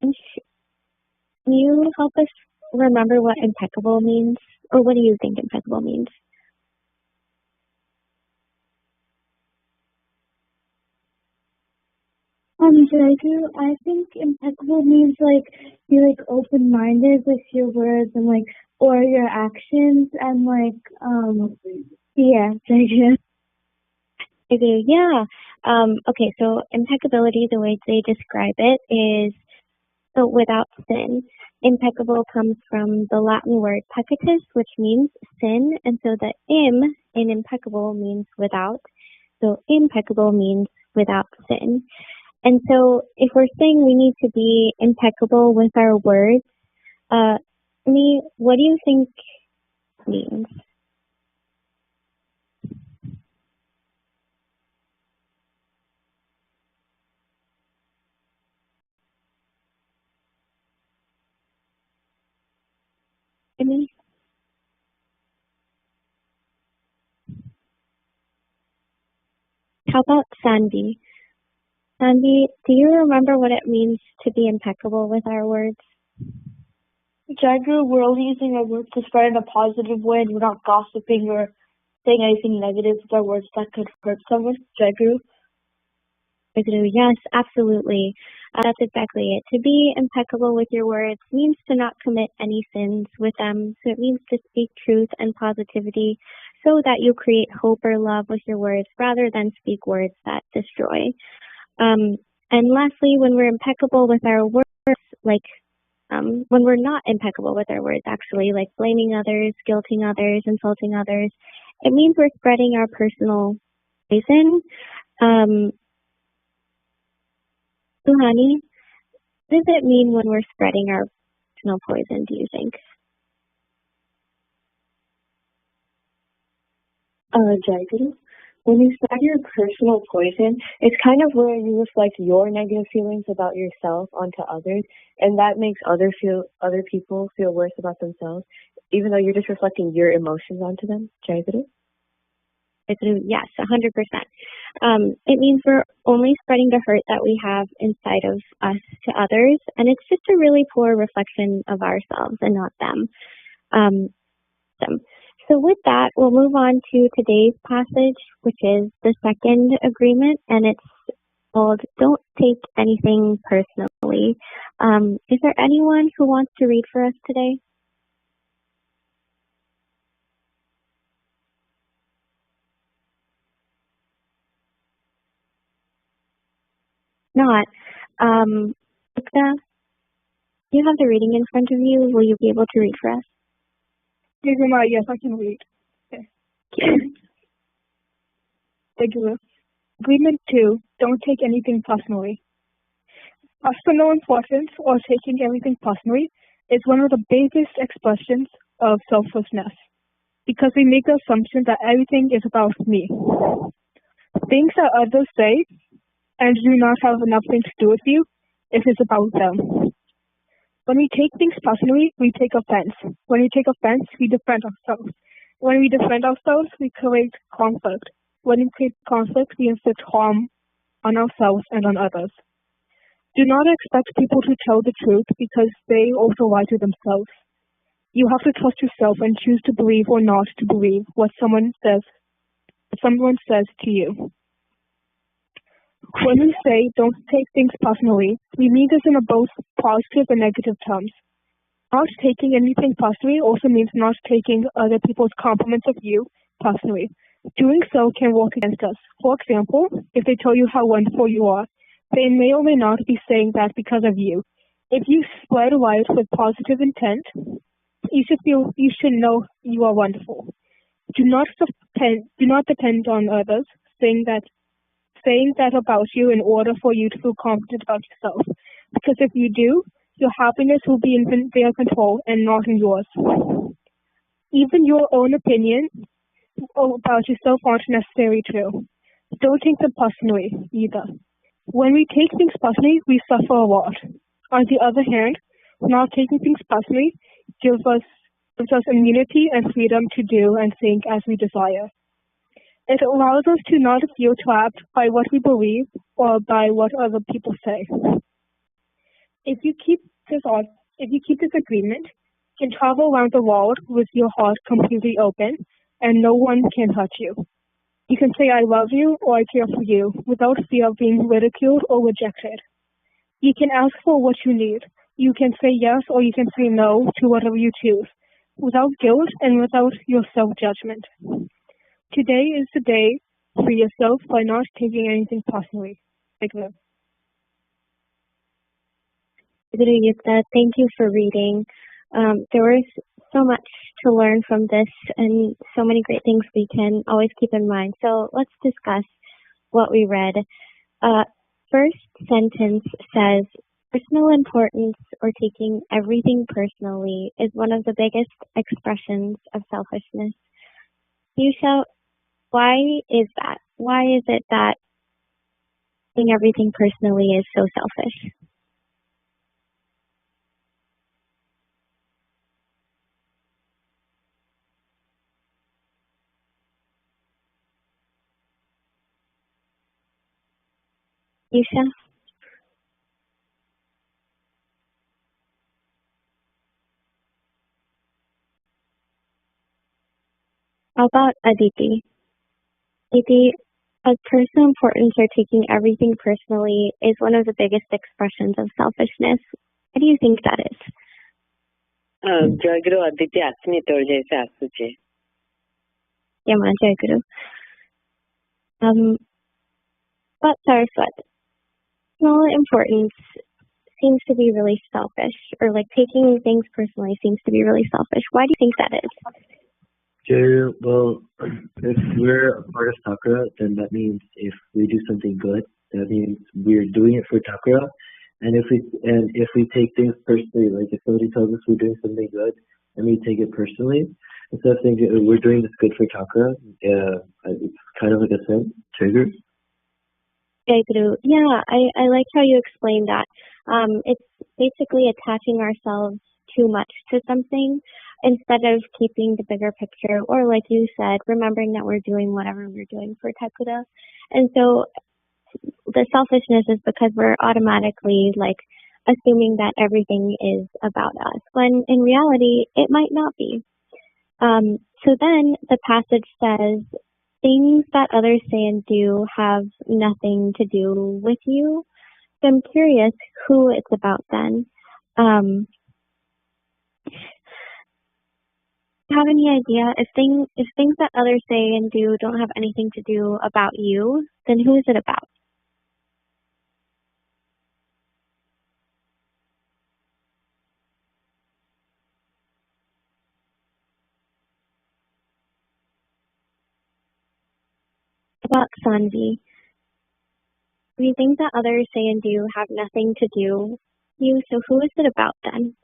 can you help us remember what impeccable means? Or what do you think impeccable means? Jayaguru, I think impeccable means you're open-minded with your words and or your actions and Jayaguru. Yeah. Okay, so impeccability, the way they describe it is so without sin. Impeccable comes from the Latin word peccatus, which means sin, and so the im in impeccable means without. So impeccable means without sin. And so if we're saying we need to be impeccable with our words, what do you think means? How about Sandy? Sandy, do you remember what it means to be impeccable with our words? Jayaguru, we're only using our words to spread in a positive way, and we're not gossiping or saying anything negative with our words that could hurt someone. Jayaguru? Yes, absolutely. That's exactly it. To be impeccable with your words means to not commit any sins with them. So it means to speak truth and positivity so that you create hope or love with your words rather than speak words that destroy. And lastly, when we're impeccable with our words, when we're not impeccable with our words, actually, like blaming others, guilting others, insulting others, it means we're spreading our personal poison. Suhani, what does it mean when we're spreading our personal poison, do you think? Jayaguru, when you spread your personal poison, it's kind of where you reflect your negative feelings about yourself onto others, and that makes other people feel worse about themselves, even though you're just reflecting your emotions onto them. Jayaguru? Yes, 100%. It means we're only spreading the hurt that we have inside of us to others, and it's just a really poor reflection of ourselves and not them. So with that, we'll move on to today's passage, which is the second agreement, and it's called Don't Take Anything Personally. Is there anyone who wants to read for us today? Not. Ikta, do you have the reading in front of you? Will you be able to read for us? Yes, I can read. Okay. Jayaguru. Agreement 2, don't take anything personally. Personal importance or taking everything personally is one of the biggest expressions of selflessness because we make the assumption that everything is about me. Things that others say and do not have nothing to do with you if it's about them. When we take things personally, we take offense. When we take offense, we defend ourselves. When we defend ourselves, we create conflict. When we create conflict, we inflict harm on ourselves and on others. Do not expect people to tell the truth because they also lie to themselves. You have to trust yourself and choose to believe or not to believe what someone says someone says to you. When we say don't take things personally, we mean this in both positive and negative terms. Not taking anything personally also means not taking other people's compliments of you personally. Doing so can work against us. For example, if they tell you how wonderful you are, they may or may not be saying that because of you. If you spread light with positive intent, you should know you are wonderful. Do not depend on others saying that about you in order for you to feel confident about yourself. Because if you do, your happiness will be in their control and not in yours. Even your own opinion about yourself aren't necessarily true. Don't take them personally either. When we take things personally, we suffer a lot. On the other hand, not taking things personally gives us immunity and freedom to do and think as we desire. It allows us to not feel trapped by what we believe or by what other people say. If you keep this agreement, you can travel around the world with your heart completely open, and no one can hurt you. You can say I love you or I care for you without fear of being ridiculed or rejected. You can ask for what you need. You can say yes or you can say no to whatever you choose, without guilt and without your self-judgment. Today is the day for yourself by not taking anything personally. Jayaguru. Guru Yukta, thank you for reading. There was so much to learn from this and so many great things we can always keep in mind. So let's discuss what we read. First sentence says, personal importance or taking everything personally is one of the biggest expressions of selfishness. Yusha, why is that? Why is it that taking everything personally is so selfish? Yusha? How about Aditi? Aditi, personal importance or taking everything personally is one of the biggest expressions of selfishness. What do you think that is? Jayaguru, Aditi asni tol jaise asuche. Yeah, ma, Jayaguru. But Saraswat, personal importance seems to be really selfish, or like taking things personally seems to be really selfish. Why do you think that is? Well, if we're a part of Takara, then that means if we do something good, that means we're doing it for Takara. And if we take things personally, like if somebody tells us we're doing something good and we take it personally, instead of thinking we're doing this good for Takara, it's kind of like a sin. Trigger. Jayaguru, yeah, I like how you explained that. It's basically attaching ourselves too much to something instead of keeping the bigger picture, or like you said, remembering that we're doing whatever we're doing for Takura. And so the selfishness is because we're automatically like assuming that everything is about us, when in reality it might not be. So then the passage says, things that others say and do have nothing to do with you. So I'm curious who it's about then. Do you have any idea if things that others say and do don't have anything to do about you, then who is it about? About Sanvi. The things that others say and do have nothing to do with you, so who is it about then?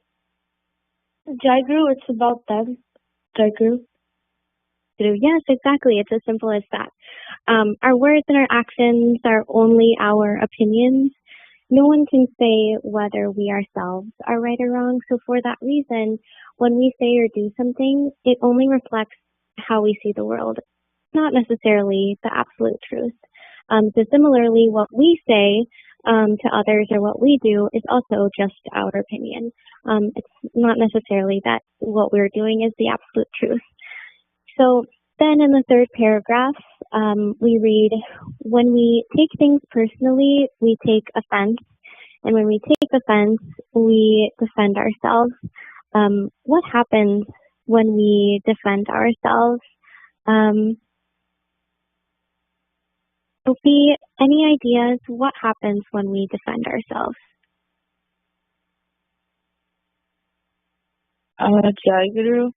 Jayaguru, it's about them. Jayaguru. Yes, exactly. It's as simple as that. Our words and our actions are only our opinions. No one can say whether we ourselves are right or wrong. So for that reason, when we say or do something, it only reflects how we see the world, not necessarily the absolute truth. So similarly, what we say to others or what we do is also just our opinion. It's not necessarily that what we're doing is the absolute truth. So then in the third paragraph, we read, when we take things personally, we take offense. And when we take offense, we defend ourselves. What happens when we defend ourselves? Sophie, any ideas? What happens when we defend ourselves? Jayaguru,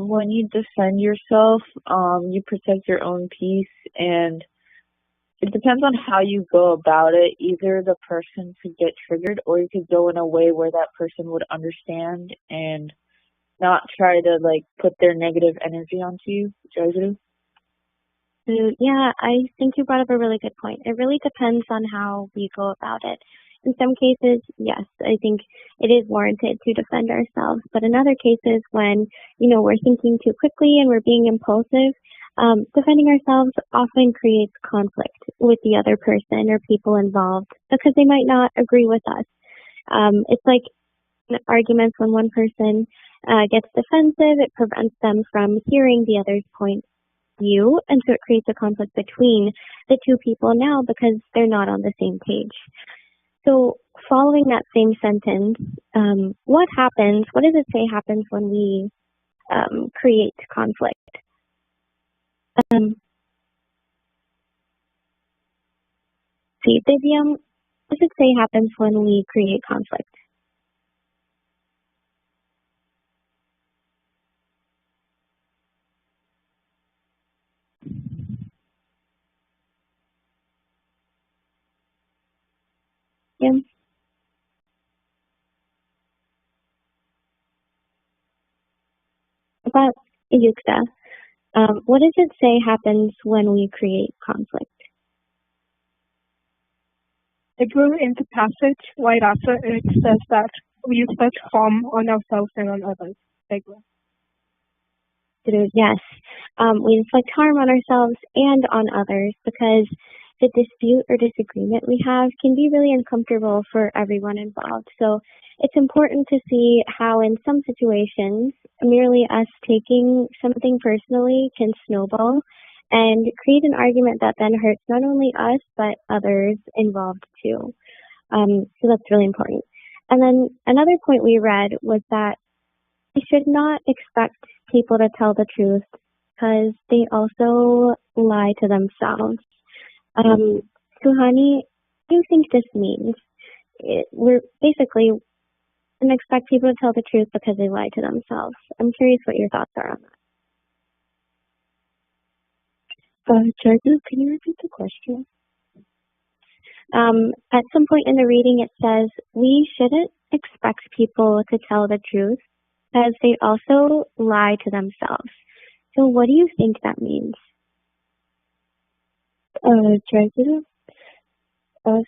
when you defend yourself, you protect your own peace, and it depends on how you go about it. Either the person could get triggered, or you could go in a way where that person would understand and not try to put their negative energy onto you. Jayaguru? Yeah, I think you brought up a really good point. It really depends on how we go about it. In some cases, yes, I think it is warranted to defend ourselves. But in other cases, when, we're thinking too quickly and we're being impulsive, defending ourselves often creates conflict with the other person or people involved because they might not agree with us. It's like arguments when one person gets defensive, it prevents them from hearing the other's point of view, and so it creates a conflict between the two people now because they're not on the same page. So following that same sentence, what does it say happens when we create conflict? See, Divyam, what does it say happens when we create conflict? Yeah. About Yukta, what does it say happens when we create conflict? In the passage right after it says that we inflict harm on ourselves and on others. Yes, we inflict harm on ourselves and on others because the dispute or disagreement we have can be really uncomfortable for everyone involved. So it's important to see how in some situations, merely us taking something personally can snowball and create an argument that then hurts not only us, but others involved too. So that's really important. And then another point we read was that we should not expect people to tell the truth because they also lie to themselves. Suhani, what do you think this means? We're basically going to expect people to tell the truth because they lie to themselves. I'm curious what your thoughts are on that. Jayaguru, can you repeat the question? At some point in the reading, it says we shouldn't expect people to tell the truth because they also lie to themselves. So what do you think that means? Jayaguru,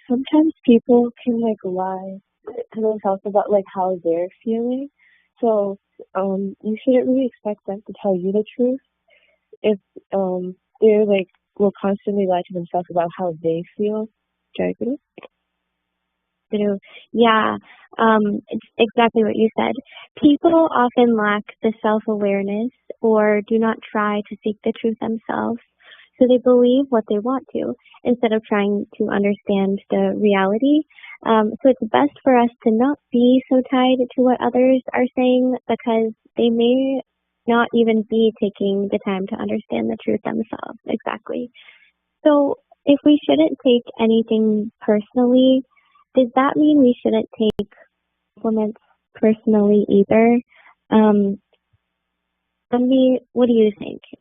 sometimes people can lie to themselves about how they're feeling. So you shouldn't really expect them to tell you the truth if they're will constantly lie to themselves about how they feel. Jayaguru? Yeah, it's exactly what you said. People often lack the self-awareness or do not try to seek the truth themselves. So they believe what they want to instead of trying to understand the reality. So it's best for us to not be so tied to what others are saying because they may not even be taking the time to understand the truth themselves. Exactly. So if we shouldn't take anything personally, does that mean we shouldn't take compliments personally either? What do you think? I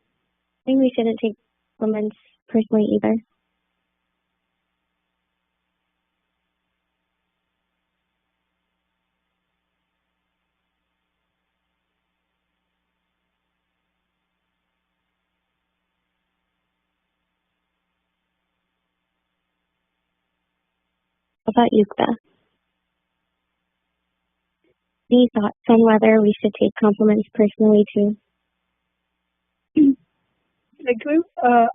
think we shouldn't take compliments personally either. How about Yukta? Any thoughts on whether we should take compliments personally too?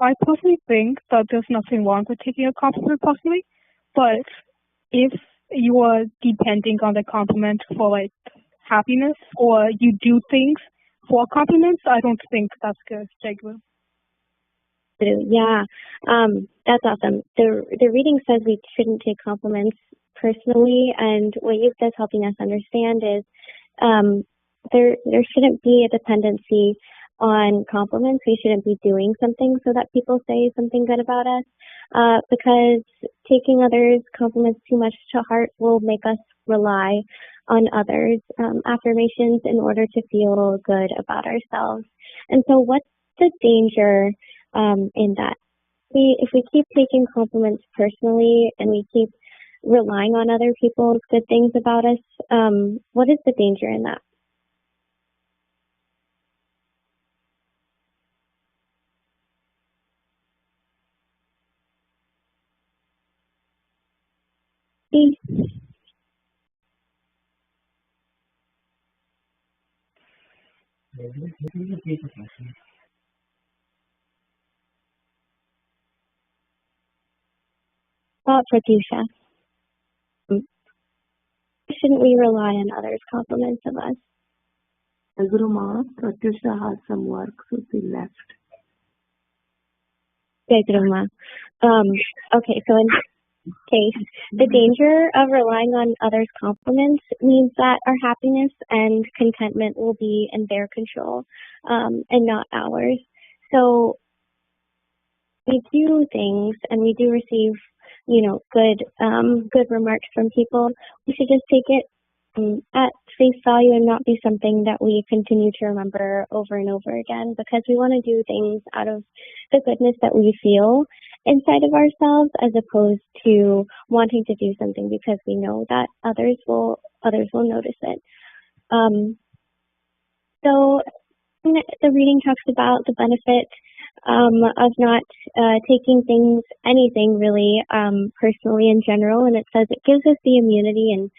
I personally think that there's nothing wrong with taking a compliment personally, but if you are depending on the compliment for happiness or you do things for compliments, I don't think that's good, Jayaguru. Yeah, that's awesome. The reading says we shouldn't take compliments personally, and what Yukta is helping us understand is there shouldn't be a dependency on compliments. We shouldn't be doing something so that people say something good about us, because taking others' compliments too much to heart will make us rely on others' affirmations in order to feel good about ourselves. And so what's the danger in that? If we keep taking compliments personally and we keep relying on other people's good things about us, what is the danger in that? Pratyusha. Shouldn't we rely on others' compliments of us? Guru Ma, Pratyusha has some work, so she left. Jayaguru Ma. Okay, so in this case, the danger of relying on others' compliments means that our happiness and contentment will be in their control, and not ours. So we do things and we do receive, good remarks from people. We should just take it at face value and not be something that we continue to remember over and over again, because we want to do things out of the goodness that we feel inside of ourselves, as opposed to wanting to do something because we know that others will notice it. So the reading talks about the benefit of not taking anything really personally in general, and it says it gives us the immunity and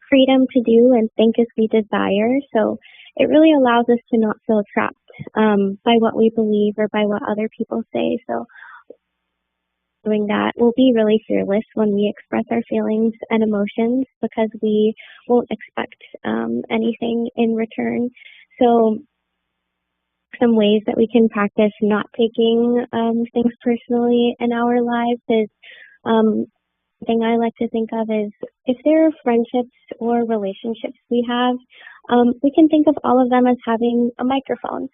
freedom to do and think as we desire. So it really allows us to not feel trapped by what we believe or by what other people say. So doing that, we'll be really fearless when we express our feelings and emotions, because we won't expect anything in return. So some ways that we can practice not taking things personally in our lives is, thing I like to think of is, if there are friendships or relationships we have, we can think of all of them as having a microphone.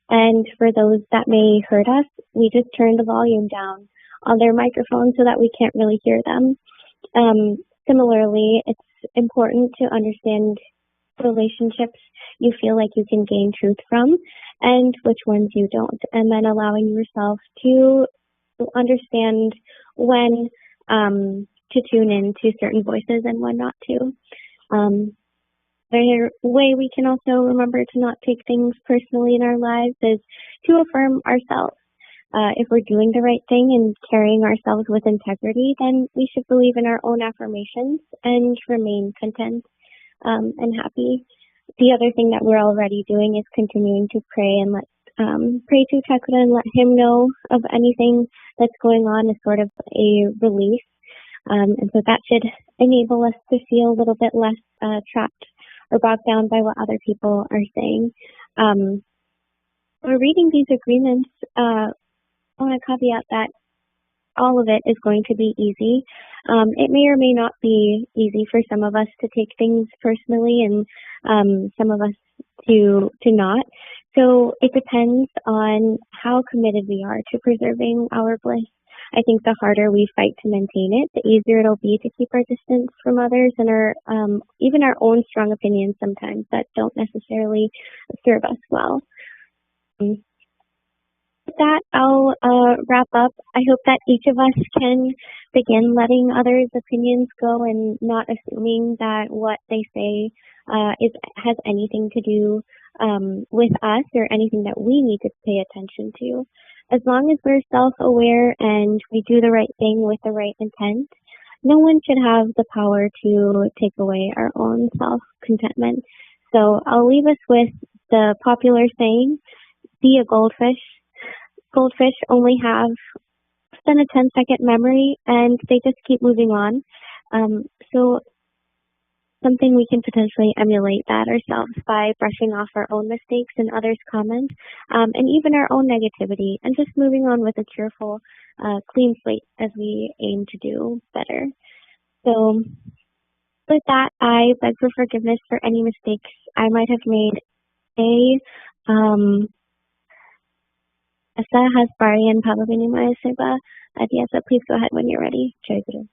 And for those that may hurt us, we just turn the volume down on their microphone so that we can't really hear them. Similarly, it's important to understand relationships you feel like you can gain truth from and which ones you don't, and then allowing yourself to understand when to tune in to certain voices and when not to. The way we can also remember to not take things personally in our lives is to affirm ourselves. If we're doing the right thing and carrying ourselves with integrity, then we should believe in our own affirmations and remain content and happy. The other thing that we're already doing is continuing to pray and pray to Thakura and let him know of anything that's going on as sort of a release. And so that should enable us to feel a little bit less trapped or bogged down by what other people are saying. We're reading these agreements. I want to caveat that all of it is going to be easy. It may or may not be easy for some of us to take things personally and some of us to not. So it depends on how committed we are to preserving our bliss. I think the harder we fight to maintain it, the easier it'll be to keep our distance from others and our even our own strong opinions sometimes that don't necessarily serve us well. With that, I'll wrap up. I hope that each of us can begin letting others' opinions go and not assuming that what they say has anything to do with us or anything that we need to pay attention to. As long as we're self-aware and we do the right thing with the right intent, no one should have the power to take away our own self-contentment. So I'll leave us with the popular saying, be a goldfish. Goldfish only have less than a 10-second memory and they just keep moving on. So something we can potentially emulate that ourselves by brushing off our own mistakes and others' comments, and even our own negativity, and just moving on with a cheerful, clean slate as we aim to do better. So with that, I beg for forgiveness for any mistakes I might have made. Asa has Bari and Pavavini Maya Seva. Adiasa, please go ahead when you're ready. Jayaguru.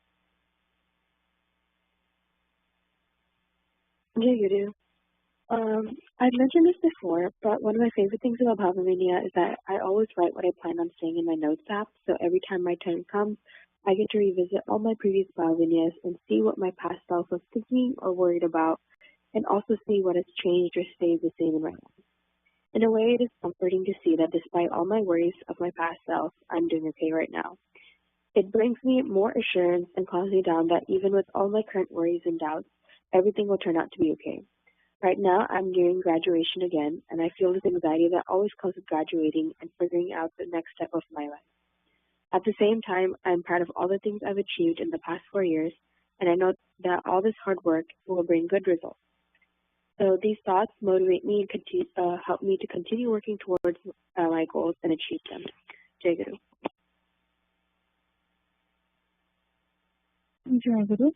Jayaguru. I've mentioned this before, but one of my favorite things about Bhavamania is that I always write what I plan on saying in my notes app, so every time my turn comes, I get to revisit all my previous Bhavamanias and see what my past self was thinking or worried about, and also see what has changed or stayed the same in my life. In a way, it is comforting to see that despite all my worries of my past self, I'm doing okay right now. It brings me more assurance and calms me down that even with all my current worries and doubts, everything will turn out to be okay. Right now, I'm nearing graduation again, and I feel this anxiety that always comes with graduating and figuring out the next step of my life. At the same time, I'm proud of all the things I've achieved in the past 4 years, and I know that all this hard work will bring good results. So these thoughts motivate me and help me to continue working towards my goals and achieve them. Jayaguru. ଜୟଗୁରୁ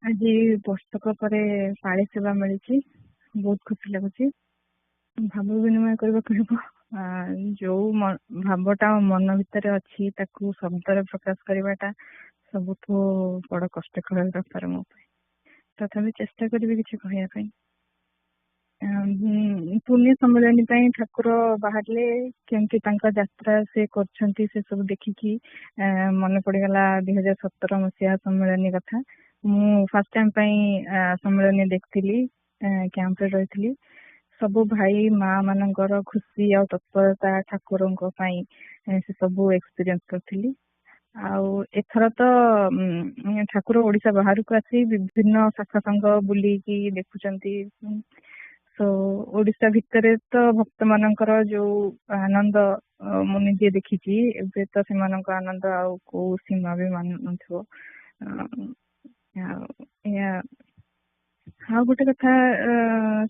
ଆଜି ବର୍ଷକ ପରେ ପାଳି ସେବା ମିଳିଛି, ବହୁତ ଖୁସି ଲାଗୁଛି। ଭାବ ବିନିମୟ କରିବାକୁ ହେବ, ଯୋଉ ଭାବଟା ମନ ଭିତରେ ଅଛି ତାକୁ ଶବ୍ଦରେ ପ୍ରକାଶ କରିବାଟା ସବୁଠୁ ବଡ କଷ୍ଟକର ବ୍ୟାପାର ମୋ ପାଇଁ। ତଥାପି ଚେଷ୍ଟା କରିବି କିଛି କହିବା ପାଇଁ। ପୁଣ୍ୟ ସମ୍ମିଳନୀ ପାଇଁ ଠାକୁର ବାହାରିଲେ କେମିତି ତାଙ୍କ ଯାତ୍ରା ସେ କରୁଛନ୍ତି ସେ ସବୁ ଦେଖିକି ମନେ ପଡିଗଲା 2017 ମସିହା ସମ୍ମିଳନୀ କଥା। ମୁଁ ଫାର୍ଷ୍ଟ ଟାଇମ୍ ପାଇଁ ସମ୍ମିଳନୀ ଦେଖିଥିଲି, କ୍ୟାମ୍ପରେ ରହିଥିଲି। ସବୁ ଭାଇ ମା ମାନଙ୍କର ଖୁସି ଆଉ ତତ୍ପରତା ଠାକୁରଙ୍କ ପାଇଁ ସେ ସବୁ ଏକ୍ସପିରିଏନ୍ସ କରିଥିଲି। ଆଉ ଏଥର ତ ଠାକୁର ଓଡିଶା ବାହାରକୁ ଆସି ବିଭିନ୍ନ ଶାଖା ସଂଘ ବୁଲିକି ଦେଖୁଛନ୍ତି। ସୋ ଓଡିଶା ଭିତରେ ତ ଭକ୍ତ ମାନଙ୍କର ଯୋଉ ଆନନ୍ଦ ମୁଁ ନିଜେ ଦେଖିଛି, ଏବେ ତ ସେମାନଙ୍କ ଆନନ୍ଦ ଆଉ କୋଉ ସୀମା ବି ମାନୁନଥିବ। ଆଉ ଗୋଟେ କଥା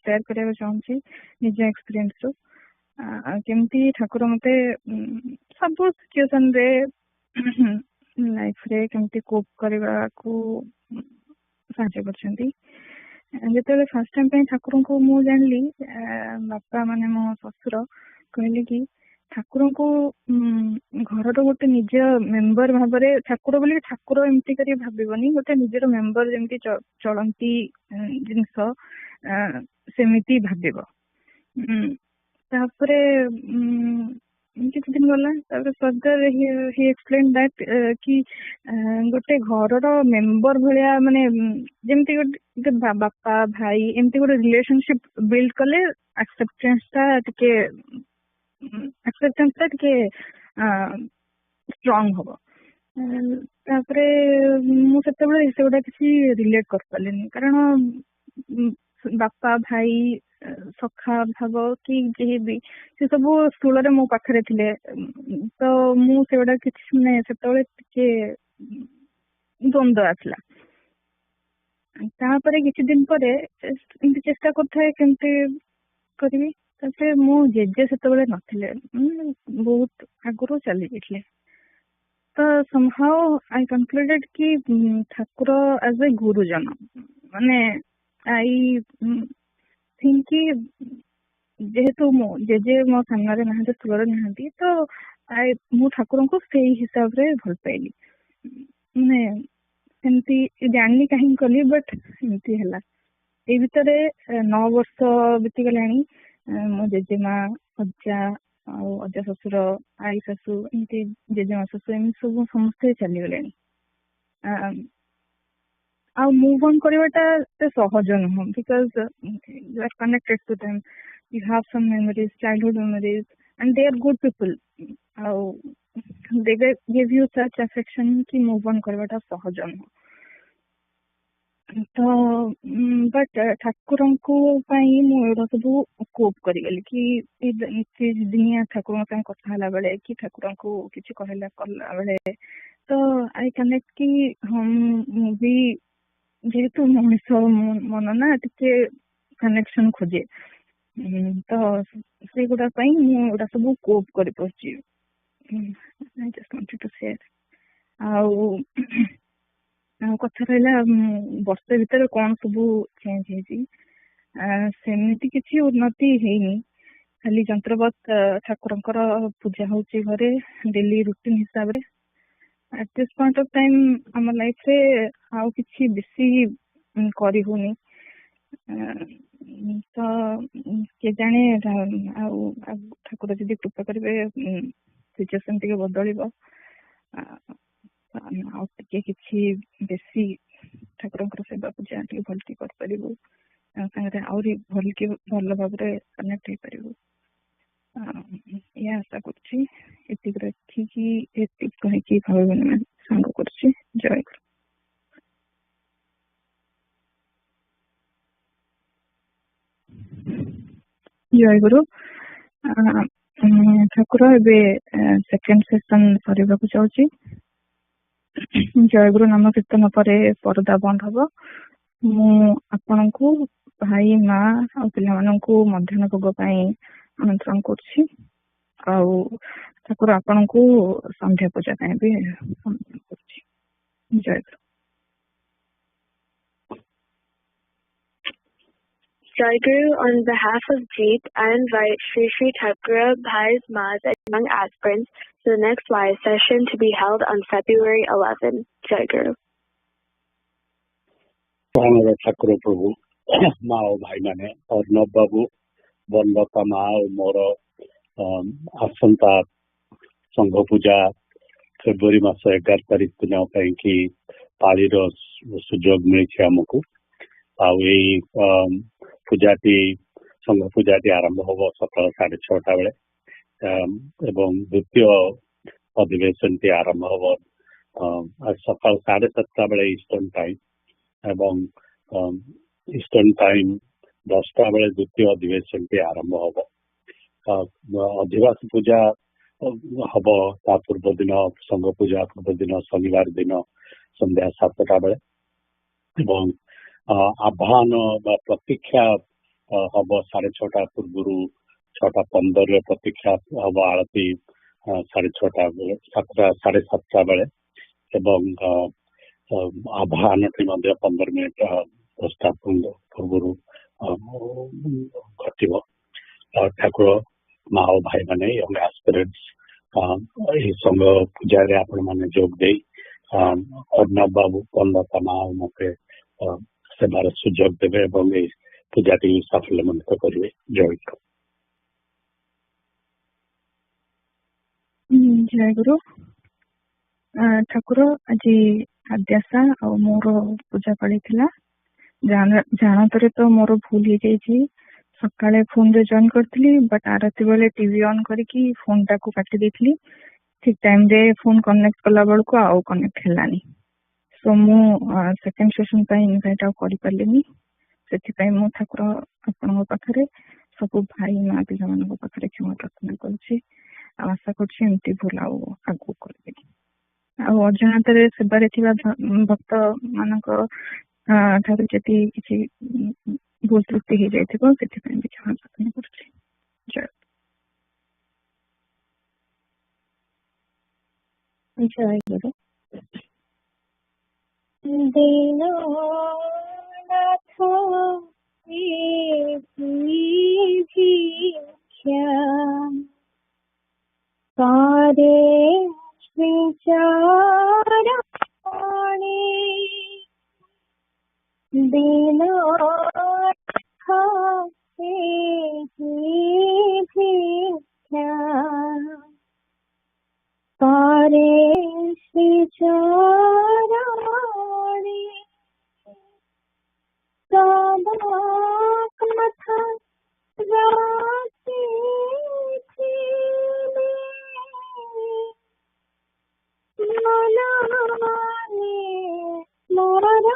ସେୟାର କରିବାକୁ ଚାହୁଁଛି ନିଜ ଏକ୍ସପିରିଏନ୍ସ ରୁ, କେମିତି ଠାକୁର ମତେ ସବୁ ସିଚୁଏସନରେ ଲାଇଫରେ କେମିତି କୋପ୍ କରିବାକୁ ସାହାଯ୍ୟ କରିଛନ୍ତି। ଯେତେବେଳେ ଫାର୍ଷ୍ଟ ଟାଇମ୍ ପାଇଁ ଠାକୁରଙ୍କୁ ମୁଁ ଜାଣିଲି, ବାପା ମାନେ ମୋ ଶ୍ୱଶୁର କହିଲେ କି ଠାକୁରଙ୍କୁ ଘରର ଗୋଟେ ନିଜ ମେମ୍ବର ଭାବରେ, ଠାକୁର ବୋଲି ଠାକୁର ଏମିତି କରି ଭାବିବନି, ଗୋଟେ ନିଜର ମେମ୍ବର ଯେମିତି ଚଳନ୍ତି ଜିନିଷ ସେମିତି ଭାବିବ। ତାପରେ କିଛି ଦିନ ଗଲା, ତାପରେ ଫର୍ଦର ହି ଏକ୍ସପ୍ଲେନ୍ ଦ୍ୟାଟ୍ କି ଗୋଟେ ଘରର ମେମ୍ବର ଭଳିଆ, ମାନେ ଯେମିତି ଗୋଟେ ବାପା ଭାଇ ଏମିତି ଗୋଟେ ରିଲେସନସିପ ବିଲ୍ଡ କଲେ ଆକ୍ସେପ୍ଟାନ୍ସ ଟା ଟିକେ ଷ୍ଟ୍ରଙ୍ଗ ହବ। ତାପରେ ମୁଁ ସେତେବେଳେ ସେଗୁଡା କିଛି ରିଲେଟ କରିପାରିଲିନି, କାରଣ ବାପା ଭାଇ ସଖା ଭାବ କି କେହି ବି ସେ ସବୁ ସ୍ଥୂଳରେ ମୋ ପାଖରେ ଥିଲେ, ତ ମୁଁ ସେଗୁଡା କିଛି ମାନେ ସେତେବେଳେ ଟିକେ ଦ୍ୱନ୍ଦ୍ୱ ଆସିଲା। ତାପରେ କିଛି ଦିନ ପରେ ଏମିତି ଚେଷ୍ଟା କରୁଥାଏ କେମିତି କରିବି। ତାପରେ ମୋ ଜେଜେ ସେତେବେଳେ ନଥିଲେ, ବହୁତ ଆଗରୁ ଚାଲି ଯାଇଥିଲେ। ତ somehow I concluded କି ଠାକୁର as a ଗୁରୁଜନ, ମାନେ I think କି ଯେହେତୁ ମୋ ଜେଜେ ମୋ ସାମ୍ନାରେ ନାହାନ୍ତି, ସ୍ଥୂଳରେ ନାହାନ୍ତି, ତ ମୁଁ ଠାକୁରଙ୍କୁ ସେଇ ହିସାବରେ ଭଲ ପାଇଲି। ମାନେ ସେମିତି ଜାଣିନି କାହିଁକି କଲି, ବଟ୍ ଏମିତି ହେଲା। ଏଇ ଭିତରେ 9 ବର୍ଷ ବିତିଗଲାଣି। ମୋ ଜେଜେମା, ଅଜା ଆଉ ଅଜା ଶ୍ୱଶୁର, ଆଈ ଶାଶୁ, ଏମିତି ଜେଜେମା ଶାଶୁ, ଏମିତି ସବୁ ସମସ୍ତେ ଚାଲିଗଲେଣି। ଆଉ ମୁଭ୍ ଅନ୍ କରିବାଟା ଏତେ ସହଜ ନୁହଁ, because you are connected to them, you have some memories, childhood memories, and they are good people. ଆଉ they give you such affection କି ମୁଭ୍ ଅନ୍ କରିବାଟା ସହଜ ନୁହଁ। ତ ବଟ୍ ଠାକୁରଙ୍କୁ ପାଇଁ ମୁଁ ଏଗୁଡା ସବୁ କୋପ୍ କରିଗଲି କି ଦିନିଆ ଠାକୁରଙ୍କ ସାଙ୍ଗେ କଥା ହେଲା ବେଳେ କି ଠାକୁରଙ୍କୁ କିଛି କଲା ବେଳେ, ତ ଆଇ କନେକ୍ଟ କି ହଁ ମୁଁ ବି ଯେହେତୁ ମଣିଷ ମନ ନା ଟିକେ କନେକ୍ସନ ଖୋଜେ, ତ ସେଗୁଡା ପାଇଁ ମୁଁ ଏଗୁଡା ସବୁ କୋପ୍ କରିପାରୁଛି। I just wanted to share. ଆଉ କଥା ରହିଲା ବର୍ଷେ ଭିତରେ କଣ ସବୁ ଚେଞ୍ଜ ହେଇଛି, ସେମିତି କିଛି ଉନ୍ନତି ହେଇନି। ଖାଲି ଯନ୍ତ୍ରବତ୍ ଠାକୁରଙ୍କର ପୂଜା ହଉଛି ଘରେ ଡେଲି ରୁଟିନ ହିସାବରେ। at this point of time ଆମ ଲାଇଫରେ ଆଉ କିଛି ବେଶୀ କରି ହଉନି। ତ କେଜାଣେ ଆଉ ଠାକୁର ଯଦି କୃପା କରିବେ ସିଚୁଏସନ ଟିକେ ବଦଳିବ, ଆଉ ଟିକେ କିଛି ବେଶୀ ଠାକୁରଙ୍କର ସେବା ପୂଜା ଟିକେ ଭଲକି କରିପାରିବୁ, ସାଙ୍ଗରେ ଆହୁରି ଭଲ ଭାବରେ କନେକ୍ଟ ହେଇପାରିବୁ। ଏହା ଆଶା କରୁଛି। ଏତିକି ରଖିକି ଏତିକି କହିକି ଭାବ ବିନିମୟ ସାଙ୍ଗ କରୁଛି। ଜୟଗୁରୁ। ଜୟଗୁରୁ। ଠାକୁର ଏବେ ସେକେଣ୍ଡ ସେସନ ସରିବାକୁ ଯାଉଛି। ଜୟଗୁରୁ ନାମ କୀର୍ତ୍ତନ ପରେ ପରଦା ବନ୍ଦ ହବ। ମୁଁ ଆପଣଙ୍କୁ, ଭାଇ, ମା ଆଉ ପିଲାମାନଙ୍କୁ ମଧ୍ୟାହ୍ନ ଭୋଗ ପାଇଁ ଆମନ୍ତ୍ରଣ କରୁଛି। ଆଉ ଠାକୁର ଆପଣଙ୍କୁ ସନ୍ଧ୍ୟା ପୂଜା ପାଇଁ ବି ଆମନ୍ତ୍ରଣ କରୁଛି। ଜୟଗୁରୁ। Jayaguru, on behalf of Jeet, I invite Sri Sri Thakura, Bhais, Mas, and young aspirants to the next YS session to be held on February 11. Jayaguru. ଠାକୁର ପ୍ରଭୁ, ମା ଓ ଭାଇ ମାନେ, ଅର୍ଣ୍ଣବ ବାବୁ, ବନଲତା ମା ଓ ମୋର ଆସନ୍ତା ସଂଘ ପୂଜା ଫେବୃଆରୀ ମାସ 11 ତାରିଖ ଦିନ ପାଇଁକି ପାଳିର ସୁଯୋଗ ମିଳିଛି ଆମକୁ। ଆଉ ଏଇ ପୂଜାଟି ସଂଘ ପୂଜାଟି ଆରମ୍ଭ ହବ ସକାଳ 6:30 ବେଳେ ଏବଂ ଦ୍ୱିତୀୟ ଅଧିବେଶନଟି ଆରମ୍ଭ ହବ ସକାଳ 7:30 ବେଳେ ଇଷ୍ଟର୍ଣ୍ଣ ଟାଇମ୍ ଏବଂ ଇଷ୍ଟର୍ଣ୍ଣ ଟାଇମ୍ 10ଟା ବେଳେ ଦ୍ୱିତୀୟ ଅଧିବେଶନଟି ଆରମ୍ଭ ହବ। ଅଧିବାସ ପୂଜା ହବ ତା ପୂର୍ବ ଦିନ, ସଂଘ ପୂଜା ପୂର୍ବ ଦିନ ଶନିବାର ଦିନ ସନ୍ଧ୍ୟା 7ଟା ବେଳେ ଏବଂ ଆହ୍ୱାନ ବା ପ୍ରତୀକ୍ଷା ହବ 6:30 ପୂର୍ବରୁ 6:15 ପ୍ରତୀକ୍ଷା ହବ ଆଳତି 6:30 ବେଳେ 7:30 ବେଳେ ଏବଂ ଆହ୍ୱାନଟି ମଧ୍ୟ 15 ମିନିଟ 10ଟା ପୂର୍ବରୁ ଘଟିବ। ଠାକୁର, ମା ଓ ଭାଇ ମାନେ, ୟଙ୍ଗ ଆସ୍ପିରେଣ୍ଟସ ଏହି ସଂଘ ପୂଜାରେ ଆପଣ ମାନେ ଯୋଗ ଦେଇ ଅର୍ଣ୍ଣବ ବାବୁ, ବନଲତା ମା ମତେ ସେବାର ସୁଯୋଗ ଦେବେ ଏବଂ ଏହି ପୂଜାଟି ସାଫଲ୍ୟମଣ୍ଡିତ କରିବେ। ଜୟଗୁରୁ। ଜୟଗୁରୁ। ଠାକୁର, ଆଜି ଆଦ୍ୟାସା ଆଉ ମୋର ପୂଜା ପଡିଥିଲା। ଜାଣତରେ ତ ମୋର ଭୁଲ ହେଇଯାଇଛି। ସକାଳେ ଫୋନରେ ଜଏନ୍ କରିଥିଲି, ବଟ୍ ଆରତି ବେଳେ ଟିଭି ଅନ୍ କରିକି ଫୋନ ଟାକୁ କାଟି ଦେଇଥିଲି। ଠିକ ଟାଇମରେ ଫୋନ କନେକ୍ଟ କଲା ବେଳକୁ ଆଉ କନେକ୍ଟ ହେଲାନି। ସୋ ମୁଁ ସେକେଣ୍ଡ ସେସନ ପାଇଁ ଇନଭାଇଟ୍ ଆଉ କରିପାରିଲିନି। ସେଥିପାଇଁ ମୁଁ ଠାକୁର ଆପଣଙ୍କ ପାଖରେ, ସବୁ ଭାଇ ମା ପିଲାମାନଙ୍କ ପାଖରେ କ୍ଷମା ପ୍ରାର୍ଥନା କରୁଛି। ଆଉ ଆଶା କରୁଛି ଏମିତି ଭୁଲ ଆଉ ଆଗକୁ କରିବେନି। ଆଉ ଅଜାଣତରେ ସେବାରେ ଥିବା ଭକ୍ତ ମାନଙ୍କ ଠାରୁ ଯଦି କିଛି ଭୁଲ ତ୍ରୁଟି ହେଇଯାଇଥିବ ସେଥିପାଇଁ ବି କ୍ଷମା ପ୍ରାର୍ଥନା କରୁଛି। ଜୟ ଗୁରୁ। दीनानाथ भिक्षा सारे विचाराणे दीनानाथ भिक्षा सारे विचाराणे सदा कथा गाते थे मनाने मराणे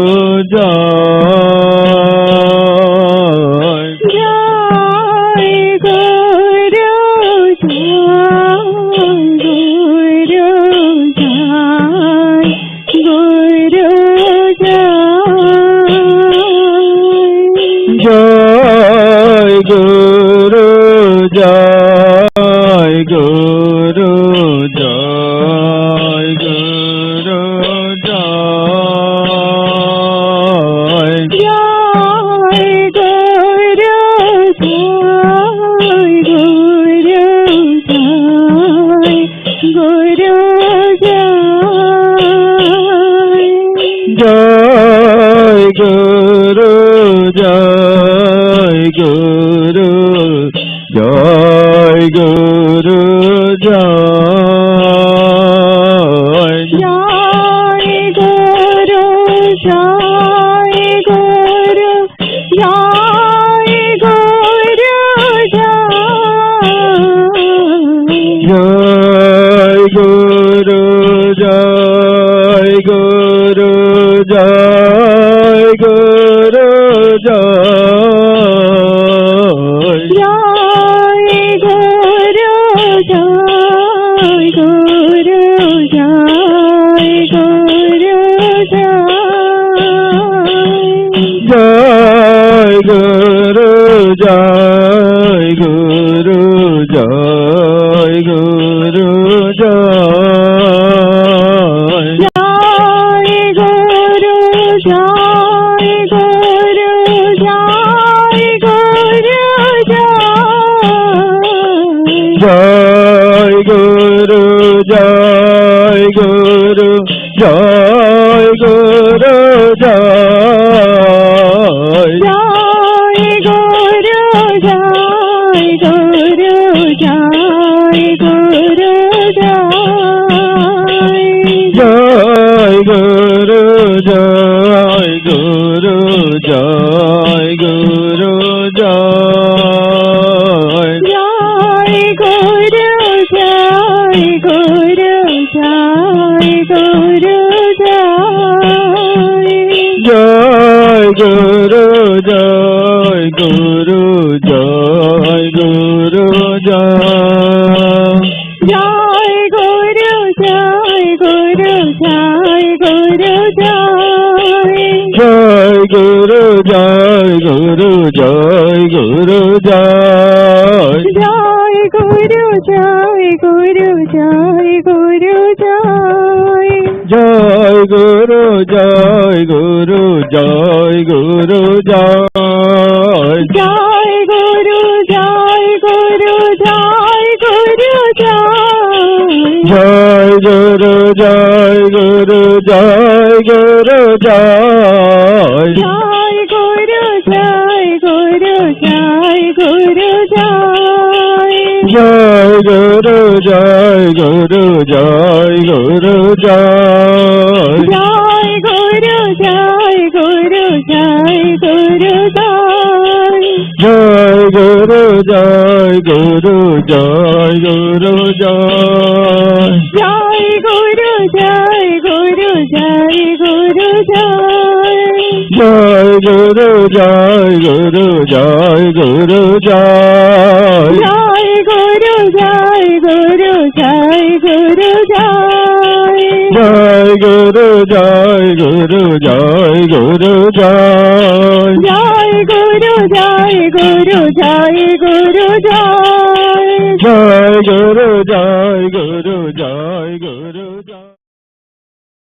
Jayaguru, Jayaguru, Jayaguru, Jayaguru,